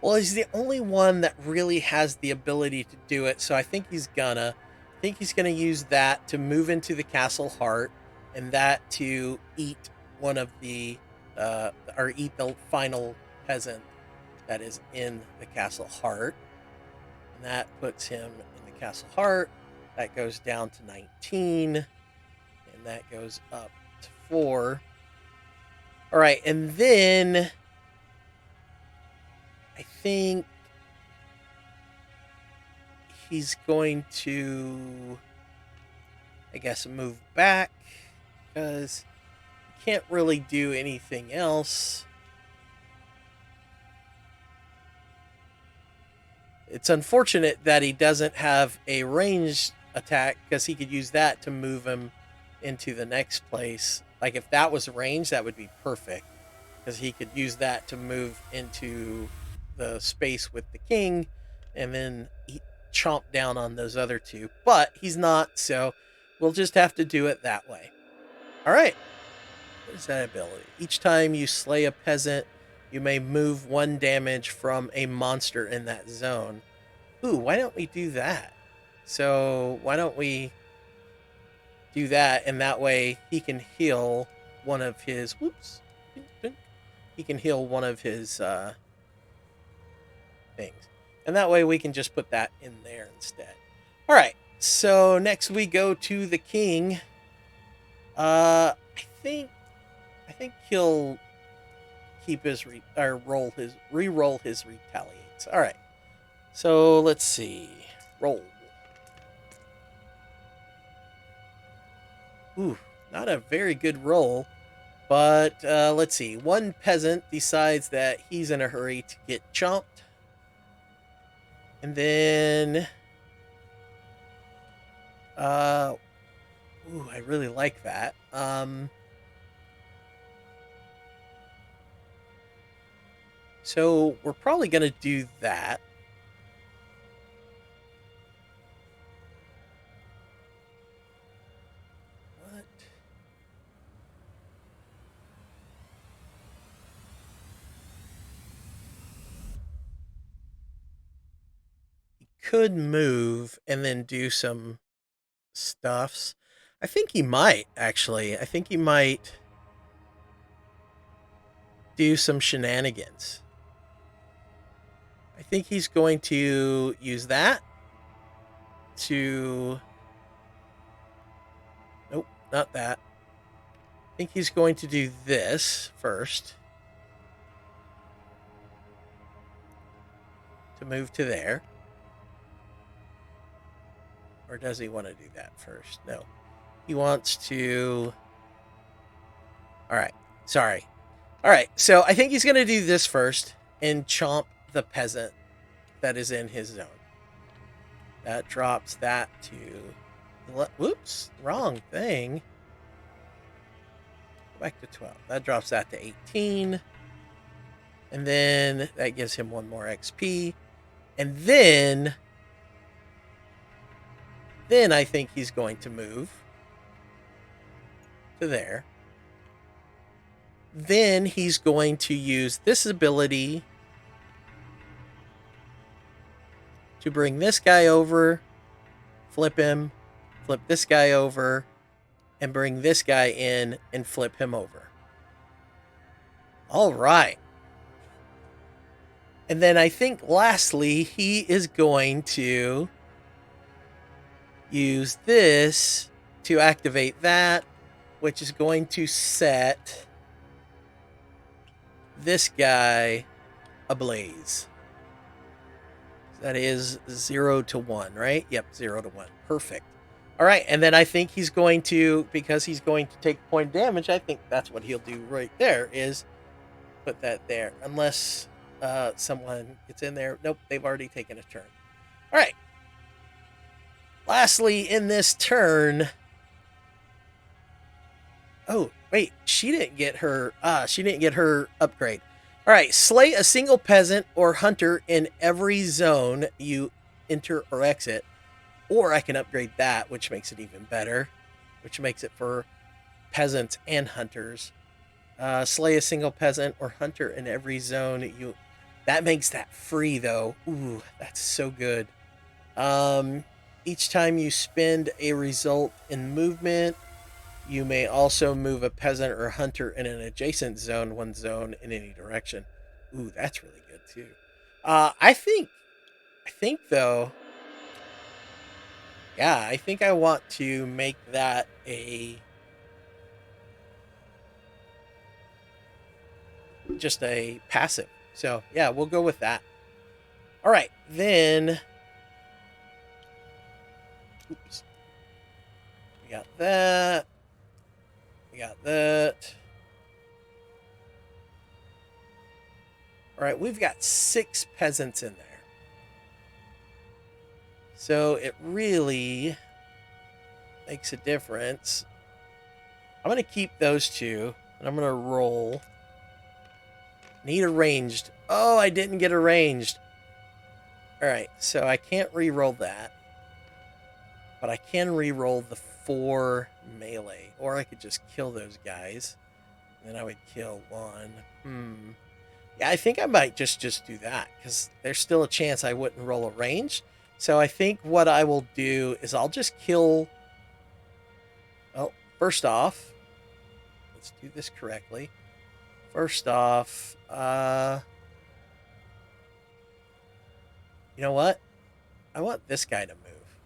Well, he's the only one that really has the ability to do it, so I think he's gonna use that to move into the castle heart, and that to eat one of the or eat the final peasant that is in the castle heart. And that puts him in the castle heart. That goes down to 19, and that goes up to 4. All right, and then I think he's going to, I guess, move back because he can't really do anything else. It's unfortunate that he doesn't have a ranged attack because he could use that to move him into the next place. Like if that was ranged, that would be perfect because he could use that to move into the space with the king and then chomp down on those other 2. But he's not, so we'll just have to do it that way. All right. What is that ability? Each time you slay a peasant, you may move 1 damage from a monster in that zone. Ooh, why don't we do that? So why don't we do that, and that way he can heal one of his... Whoops. He can heal one of his things. And that way we can just put that in there instead. All right. So next we go to the king. I think he'll keep his re-roll his retaliates. All right. So let's see. Roll. Ooh, not a very good roll. But let's see. 1 peasant decides that he's in a hurry to get chomped. And then... ooh, I really like that. So we're probably going to do that. What? He could move and then do some stuffs. I think he might, actually. I think he might do some shenanigans. I think he's going to use that to... Nope, not that. I think he's going to do this first. To move to there. Or does he want to do that first? No. He wants to... Alright, sorry. Alright, so I think he's going to do this first and chomp the peasant that is in his zone. That drops that to... Whoops, wrong thing. Go back to 12. That drops that to 18. And then that gives him 1 more XP. And then I think he's going to move to there. Then he's going to use this ability to bring this guy over, flip him, flip this guy over, and bring this guy in and flip him over. All right. And then I think lastly, he is going to use this to activate that, which is going to set this guy ablaze. That is 0 to 1, right? Yep, 0 to 1. Perfect. All right, and then I think he's going to, because he's going to take point of damage, I think that's what he'll do right there, is put that there. Unless someone gets in there. Nope, they've already taken a turn. All right. Lastly, in this turn... Oh, wait, she didn't get her upgrade. All right, slay a single peasant or hunter in every zone you enter or exit. Or I can upgrade that, which makes it even better, which makes it for peasants and hunters. Slay a single peasant or hunter in every zone you... That makes that free, though. Ooh, that's so good. Each time you spend a result in movement, you may also move a peasant or hunter in an adjacent zone, one zone in any direction. Ooh, that's really good too. I think though, yeah, I think I want to make that just a passive. So yeah, we'll go with that. All right, then. Oops. We got that. We got that. All right, we've got 6 peasants in there. So it really makes a difference. I'm going to keep those 2, and I'm going to roll. Need arranged. Oh, I didn't get arranged. All right, so I can't re-roll that. But I can re-roll the 4 melee. Or I could just kill those guys. Then I would kill 1. Yeah, I think I might just do that. Because there's still a chance I wouldn't roll a range. So I think what I will do is I'll just kill... Well, first off... Let's do this correctly. First off... You know what? I want this guy to move.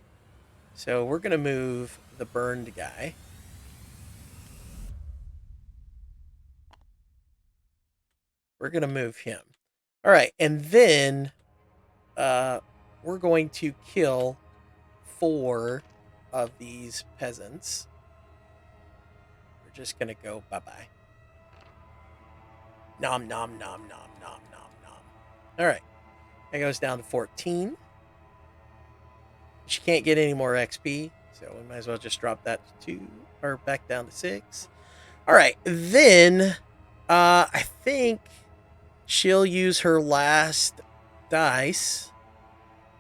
So we're going to move the burned guy. We're going to move him. All right, and then we're going to kill 4 of these peasants. We're just going to go bye-bye. Nom, nom, nom, nom, nom, nom, nom. All right, that goes down to 14. She can't get any more XP, so we might as well just drop that to 2, or back down to 6. All right, then I think she'll use her last dice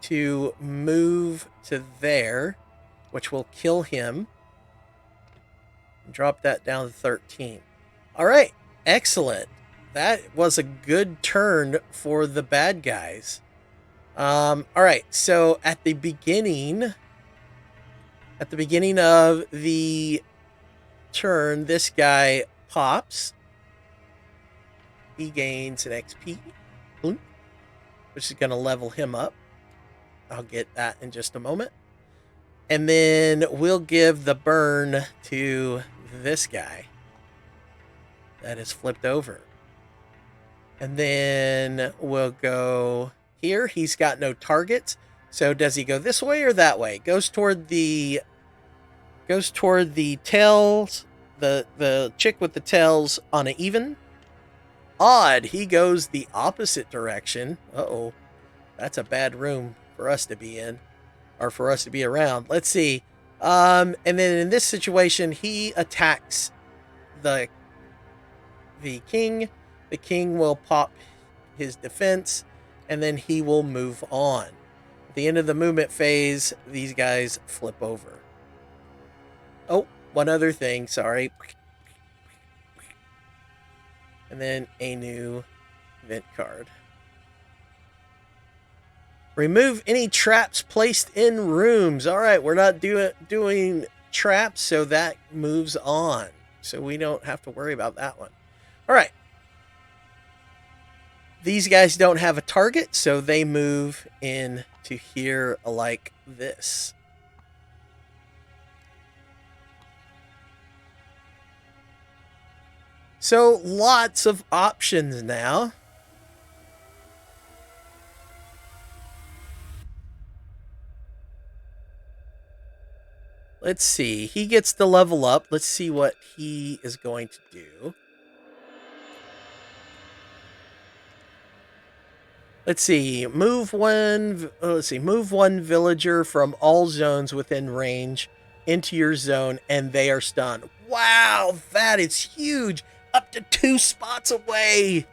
to move to there, which will kill him. Drop that down to 13. All right, excellent. That was a good turn for the bad guys. All right, so at the beginning of the turn, this guy pops. He gains an XP, which is going to level him up. I'll get that in just a moment. And then we'll give the burn to this guy that is flipped over. And then we'll go... Here, he's got no targets. So does he go this way or that way? Goes toward the tails, the chick with the tails on an even. Odd, he goes the opposite direction. Uh-oh. That's a bad room for us to be in, or for us to be around. Let's see. And then in this situation, he attacks the king. The king will pop his defense, and then he will move on. At the end of the movement phase, these guys flip over. Oh, one other thing, sorry. And then a new event card. Remove any traps placed in rooms. All right, we're not doing traps, so that moves on. So we don't have to worry about that one. All right. These guys don't have a target, so they move into here like this. So lots of options now. Let's see. He gets to level up. Let's see what he is going to do. Let's see. Move one villager from all zones within range into your zone, and they are stunned. Wow, that is huge. Up to 2 spots away.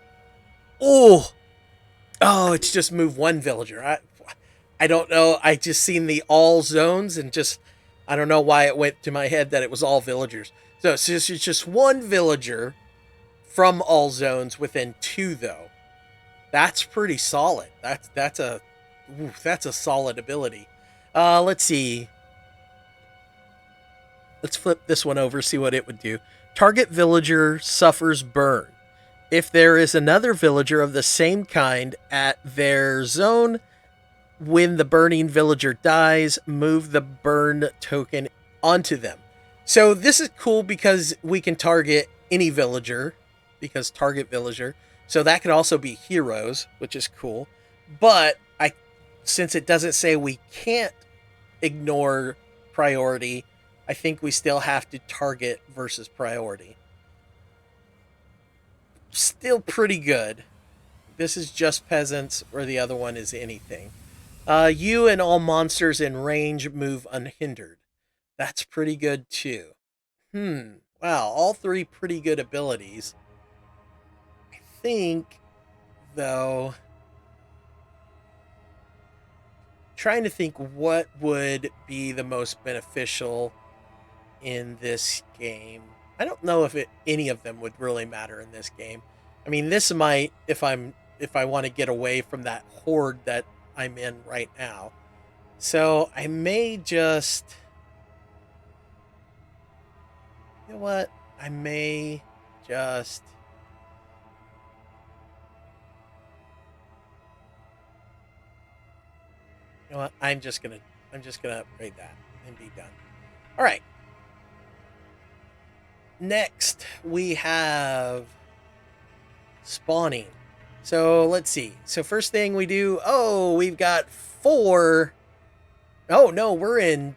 Oh, it's just move one villager. I don't know. I just seen the all zones and just I don't know why it went to my head that it was all villagers. So it's just one villager from all zones within 2 though. That's pretty solid. That's a solid ability. Let's see. Let's flip this one over, see what it would do. Target villager suffers burn. If there is another villager of the same kind at their zone, when the burning villager dies, move the burn token onto them. So this is cool because we can target any villager, because target villager. So that could also be heroes, which is cool. But since it doesn't say we can't ignore priority, I think we still have to target versus priority. Still pretty good. This is just peasants, or the other one is anything. You and all monsters in range move unhindered. That's pretty good too. Wow, all 3 pretty good abilities. I think, though, trying to think what would be the most beneficial in this game. I don't know if any of them would really matter in this game. I mean, this might if I want to get away from that horde that I'm in right now. So I may just, you know what? I may just, you know what? I'm just gonna upgrade that and be done. All right. Next we have spawning. So let's see. So first thing we do, we've got 4. Oh no, we're in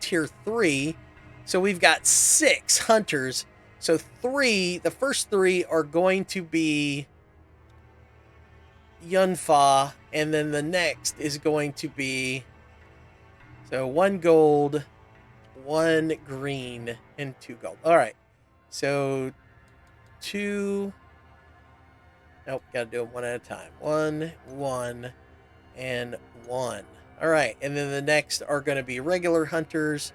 tier 3. So we've got 6 hunters. So the first 3 are going to be Yunfa, and then the next is going to be 1 gold, 1 green, and 2 gold. All right. So 2. Nope, gotta do them one at a time. 1, 1, and 1. All right, and then the next are going to be regular hunters,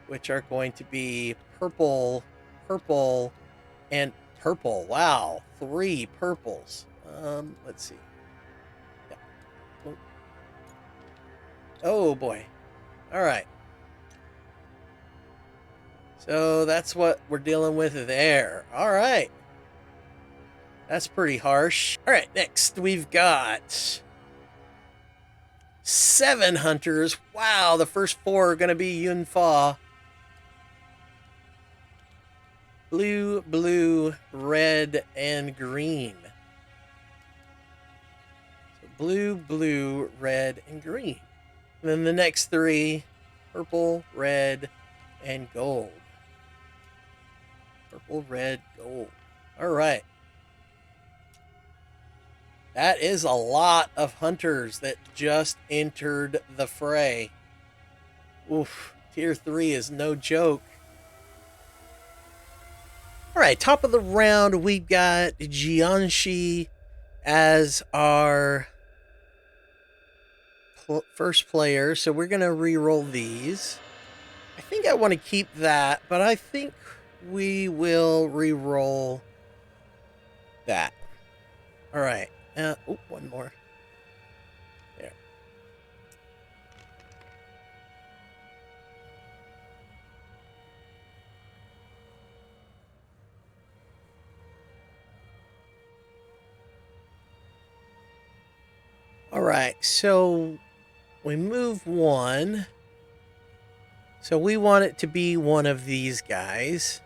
which are going to be purple, purple, and purple. Wow, 3 purples. Let's see. Yeah. Oh boy. All right. So that's what we're dealing with there. All right. That's pretty harsh. All right, next we've got 7 hunters. Wow, the first 4 are going to be Yunfa. Blue, blue, red, and green. So blue, blue, red, and green. And then the next 3, purple, red, and gold. Purple, red, gold. All right. That is a lot of hunters that just entered the fray. Oof, tier 3 is no joke. All right, top of the round, we've got JIANGSHI as our first player. So we're going to re-roll these. I think I want to keep that, but I think we will re-roll that. All right. One more. There. All right, so we move one. So we want it to be one of these guys.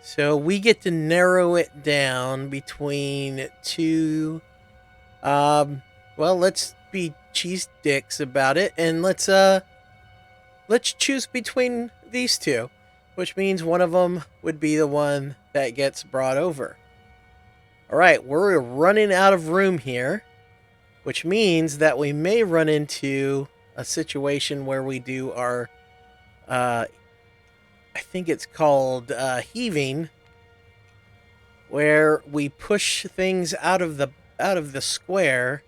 So we get to narrow it down between two. Well, let's be cheese dicks about it, and let's choose between these two, which means one of them would be the one that gets brought over. All right, we're running out of room here, which means that we may run into a situation where we do our, I think it's called heaving, where we push things out of the square.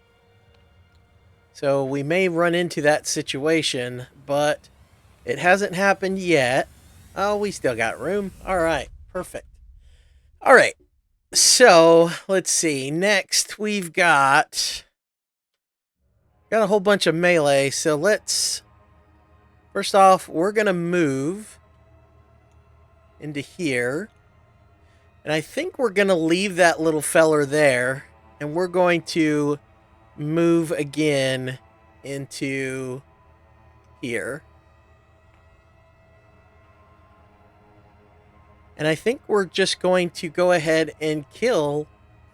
So we may run into that situation, but it hasn't happened yet. Oh, we still got room. All right, perfect. All right, so let's see. Next, we've got a whole bunch of melee. So let's, first off, we're going to move into here. And I think we're going to leave that little feller there. And we're going to move again into here. And I think we're just going to go ahead and kill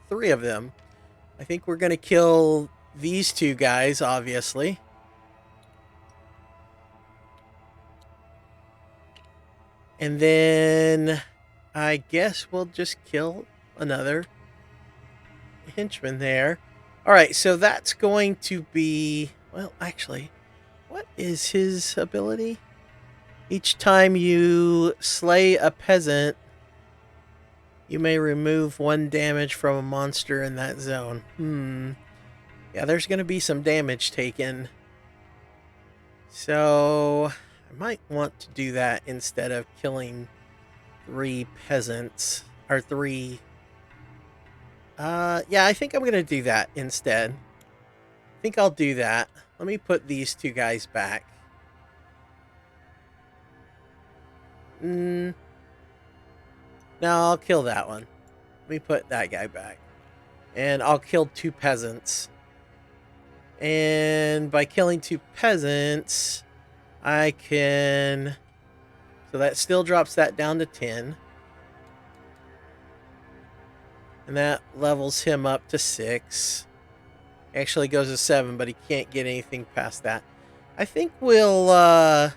3 of them. I think we're going to kill these 2 guys, obviously. And then I guess we'll just kill another henchman there. All right, so that's going to be... Well, actually, what is his ability? Each time you slay a peasant, you may remove 1 damage from a monster in that zone. Yeah, there's going to be some damage taken. So I might want to do that instead of killing 3 peasants. Or 3... yeah, I think I'm going to do that instead. I think I'll do that. Let me put these 2 guys back. No, I'll kill that one. Let me put that guy back. And I'll kill 2 peasants. And by killing 2 peasants, I can... So that still drops that down to 10. And that levels him up to 6. Actually goes to 7, but he can't get anything past that. I think we'll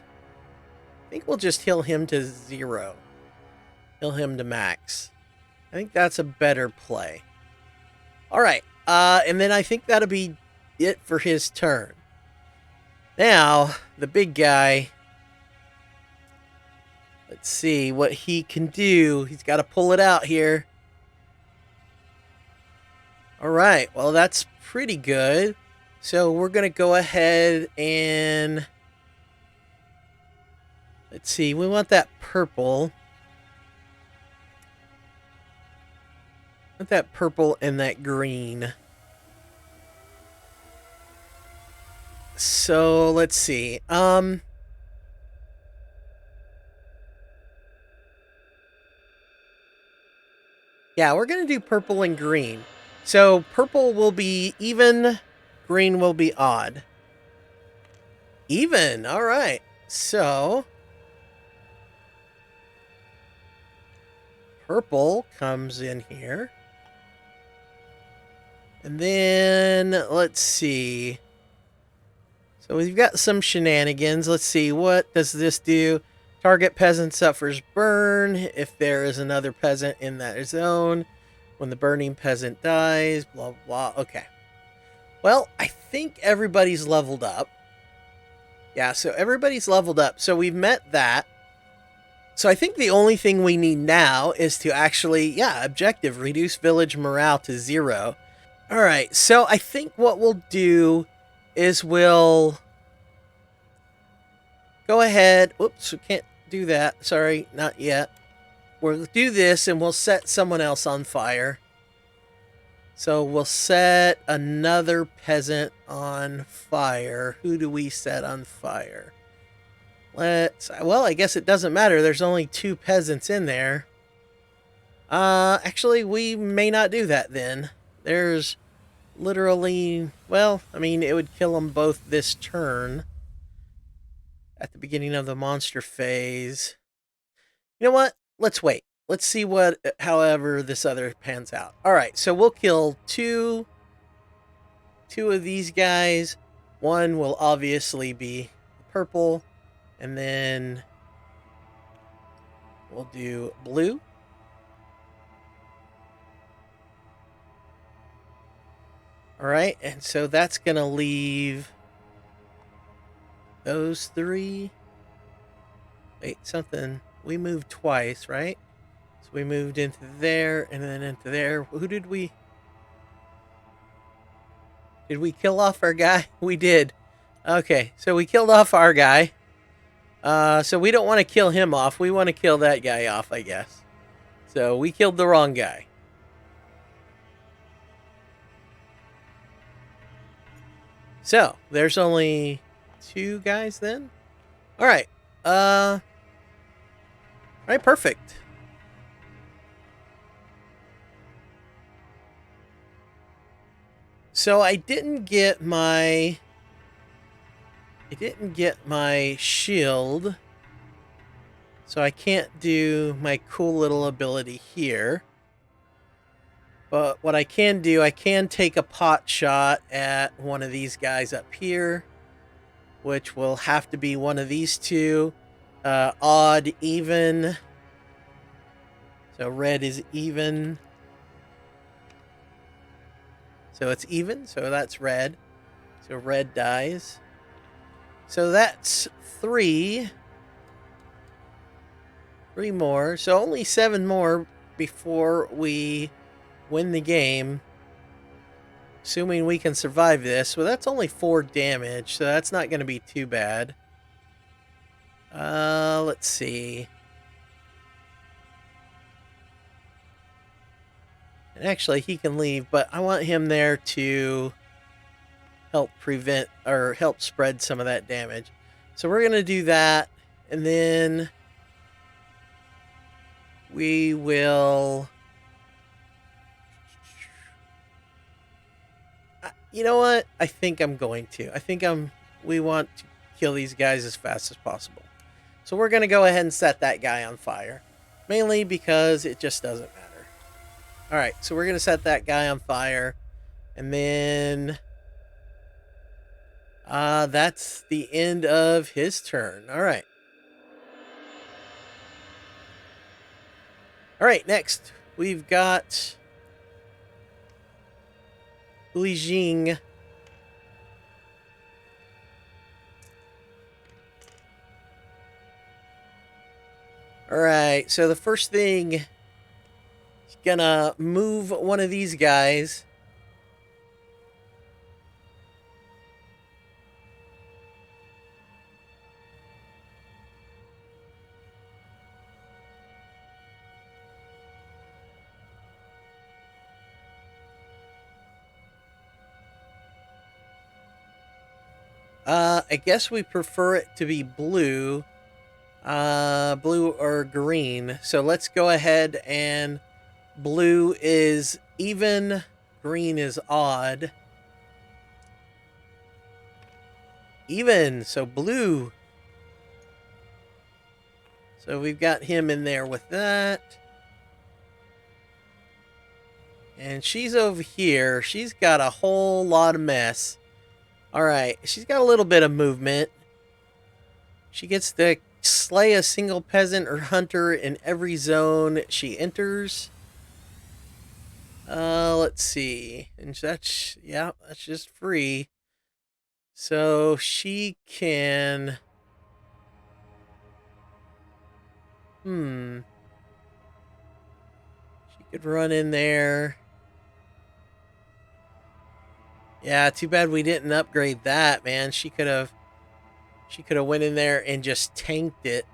just heal him to 0. Heal him to max. I think that's a better play. All right. And then I think that'll be it for his turn. Now, the big guy. Let's see what he can do. He's got to pull it out here. All right. Well, that's pretty good. So we're going to go ahead and... Let's see. We want that purple. I want that purple and that green. So let's see. Yeah, we're going to do purple and green. So purple will be even, green will be odd. Even. All right. So purple comes in here. And then let's see. So we've got some shenanigans. Let's see. What does this do? Target peasant suffers burn if there is another peasant in that zone. When the burning peasant dies, blah, blah. Okay. Well, I think everybody's leveled up. Yeah, so everybody's leveled up. So we've met that. So I think the only thing we need now is to actually, yeah, objective, reduce village morale to 0. All right, so I think what we'll do is we'll go ahead. Oops, we can't do that. Sorry, not yet. We'll do this and we'll set someone else on fire. So we'll set another peasant on fire. Who do we set on fire? Well, I guess it doesn't matter. There's only 2 peasants in there. Actually, we may not do that then. There's literally, well, I mean, it would kill them both this turn at the beginning of the monster phase. You know what? Let's wait. Let's see what, however, this other pans out. All right, so we'll kill two of these guys. One will obviously be purple, and then we'll do blue. All right, and so that's going to leave those three. Wait, something. We moved twice, right? So we moved into there and then into there. Who did we... Did we kill off our guy? We did. Okay, so we killed off our guy. So we don't want to kill him off. We want to kill that guy off, I guess. So we killed the wrong guy. So there's only two guys then? Alright. Alright, perfect. So I didn't get my shield. So I can't do my cool little ability here. But what I can do, I can take a pot shot at one of these guys up here, which will have to be one of these two. Odd, even. So red is even. So it's even, so that's red. So red dies. So that's three. Three more. So only 7 more before we win the game. Assuming we can survive this. Well, that's only 4 damage, so that's not going to be too bad. Let's see. And actually, he can leave, but I want him there to help prevent or help spread some of that damage. So we're going to do that, and then we will... You know what? I think I'm going to. I think we want to kill these guys as fast as possible. So we're going to go ahead and set that guy on fire. Mainly because it just doesn't matter. Alright, so we're going to set that guy on fire. And then... that's the end of his turn. Alright. Alright, next. We've got... HULI JING. Alright, so the first thing is gonna move one of these guys. I guess we prefer it to be blue. Blue or green. So let's go ahead and blue is even, green is odd. Even, so blue. So we've got him in there with that. And she's over here. She's got a whole lot of mess. Alright, she's got a little bit of movement. She gets to slay a single peasant or hunter in every zone she enters. Let's see. And that's, yeah, that's just free. So she can... She could run in there. Yeah, too bad we didn't upgrade that, man. She could have went in there and just tanked it.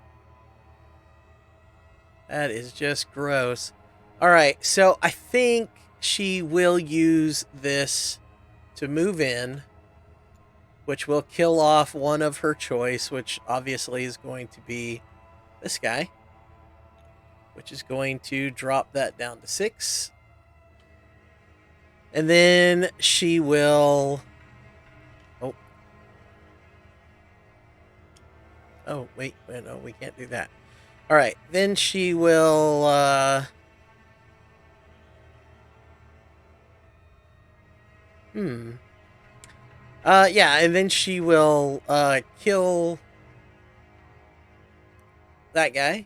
That is just gross. Alright, so I think she will use this to move in, which will kill off one of her choice, which obviously is going to be this guy, which is going to drop that down to 6. And then she will... Oh, wait, no, we can't do that. All right, then she will... yeah, and then she will kill that guy,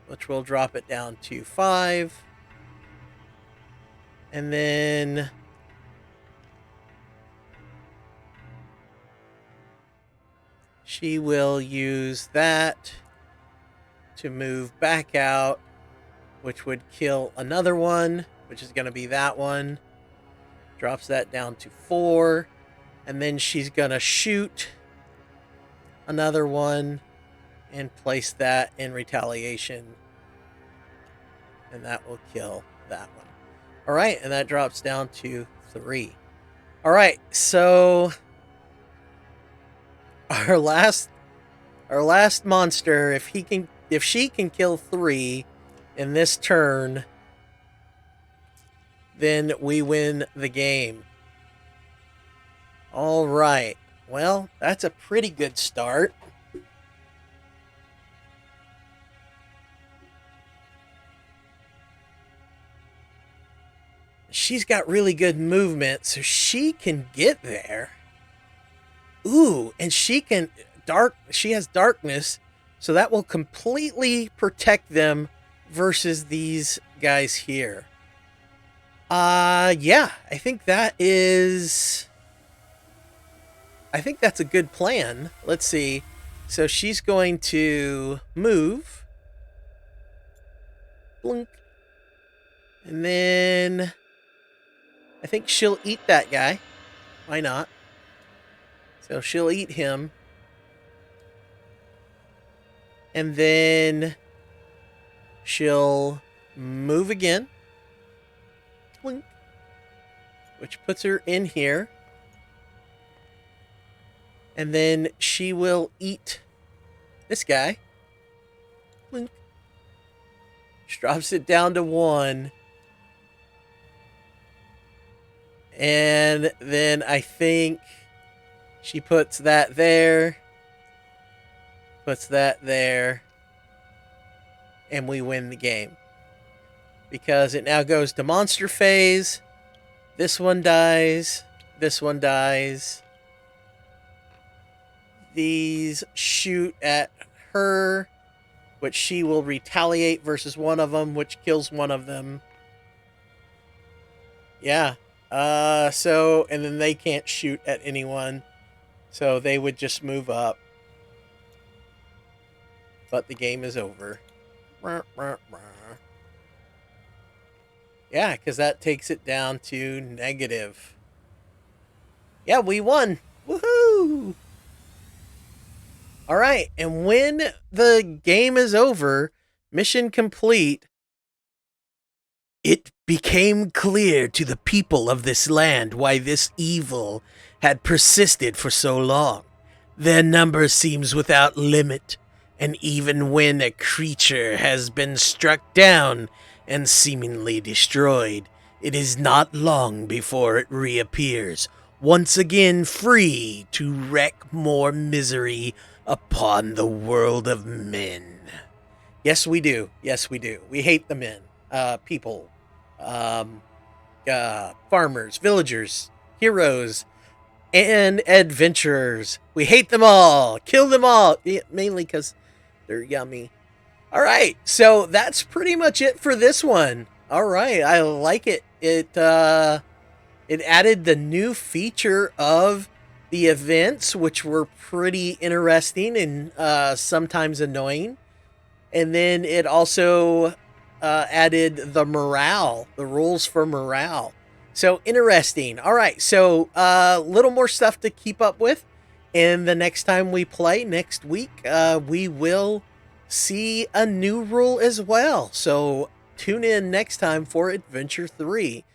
which will drop it down to 5. And then she will use that to move back out, which would kill another one, which is going to be that one. Drops that down to 4. And then she's going to shoot another one and place that in retaliation. And that will kill that one. All right, and that drops down to 3. All right, so our last monster, if she can kill 3 in this turn, then we win the game. All right. Well, that's a pretty good start. She's got really good movement, so she can get there. Ooh, and she has darkness, so that will completely protect them versus these guys here. Yeah, I think that's a good plan. Let's see. So she's going to move. Blink. And then I think she'll eat that guy. Why not? So she'll eat him. And then she'll move again. Blink. Which puts her in here. And then she will eat this guy. Blink. She drops it down to 1. And then I think she puts that there. Puts that there. And we win the game. Because it now goes to monster phase. This one dies. This one dies. These shoot at her, which she will retaliate versus one of them, which kills one of them. Yeah. So, and then they can't shoot at anyone. So they would just move up. But the game is over. Yeah, because that takes it down to negative. Yeah, we won. Woohoo! All right, and when the game is over, mission complete, it became clear to the people of this land why this evil had persisted for so long. Their number seems without limit, and even when a creature has been struck down and seemingly destroyed, it is not long before it reappears, once again free to wreak more misery upon the world of men. Yes, we do. Yes, we do. We hate the men. People. Farmers, villagers, heroes, and adventurers. We hate them all. Kill them all. Mainly because they're yummy. All right. So that's pretty much it for this one. All right. I like it. It added the new feature of the events, which were pretty interesting and sometimes annoying. And then it also added the morale, the rules for morale. So interesting. All right, so a little more stuff to keep up with. And the next time we play, next week, we will see a new rule as well. So tune in next time for Adventure 3.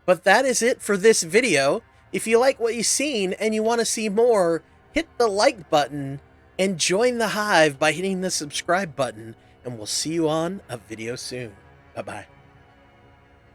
But that is it for this video. If you like what you've seen and you want to see more, hit the like button and join the Hive by hitting the subscribe button. And we'll see you on a video soon. Bye-bye.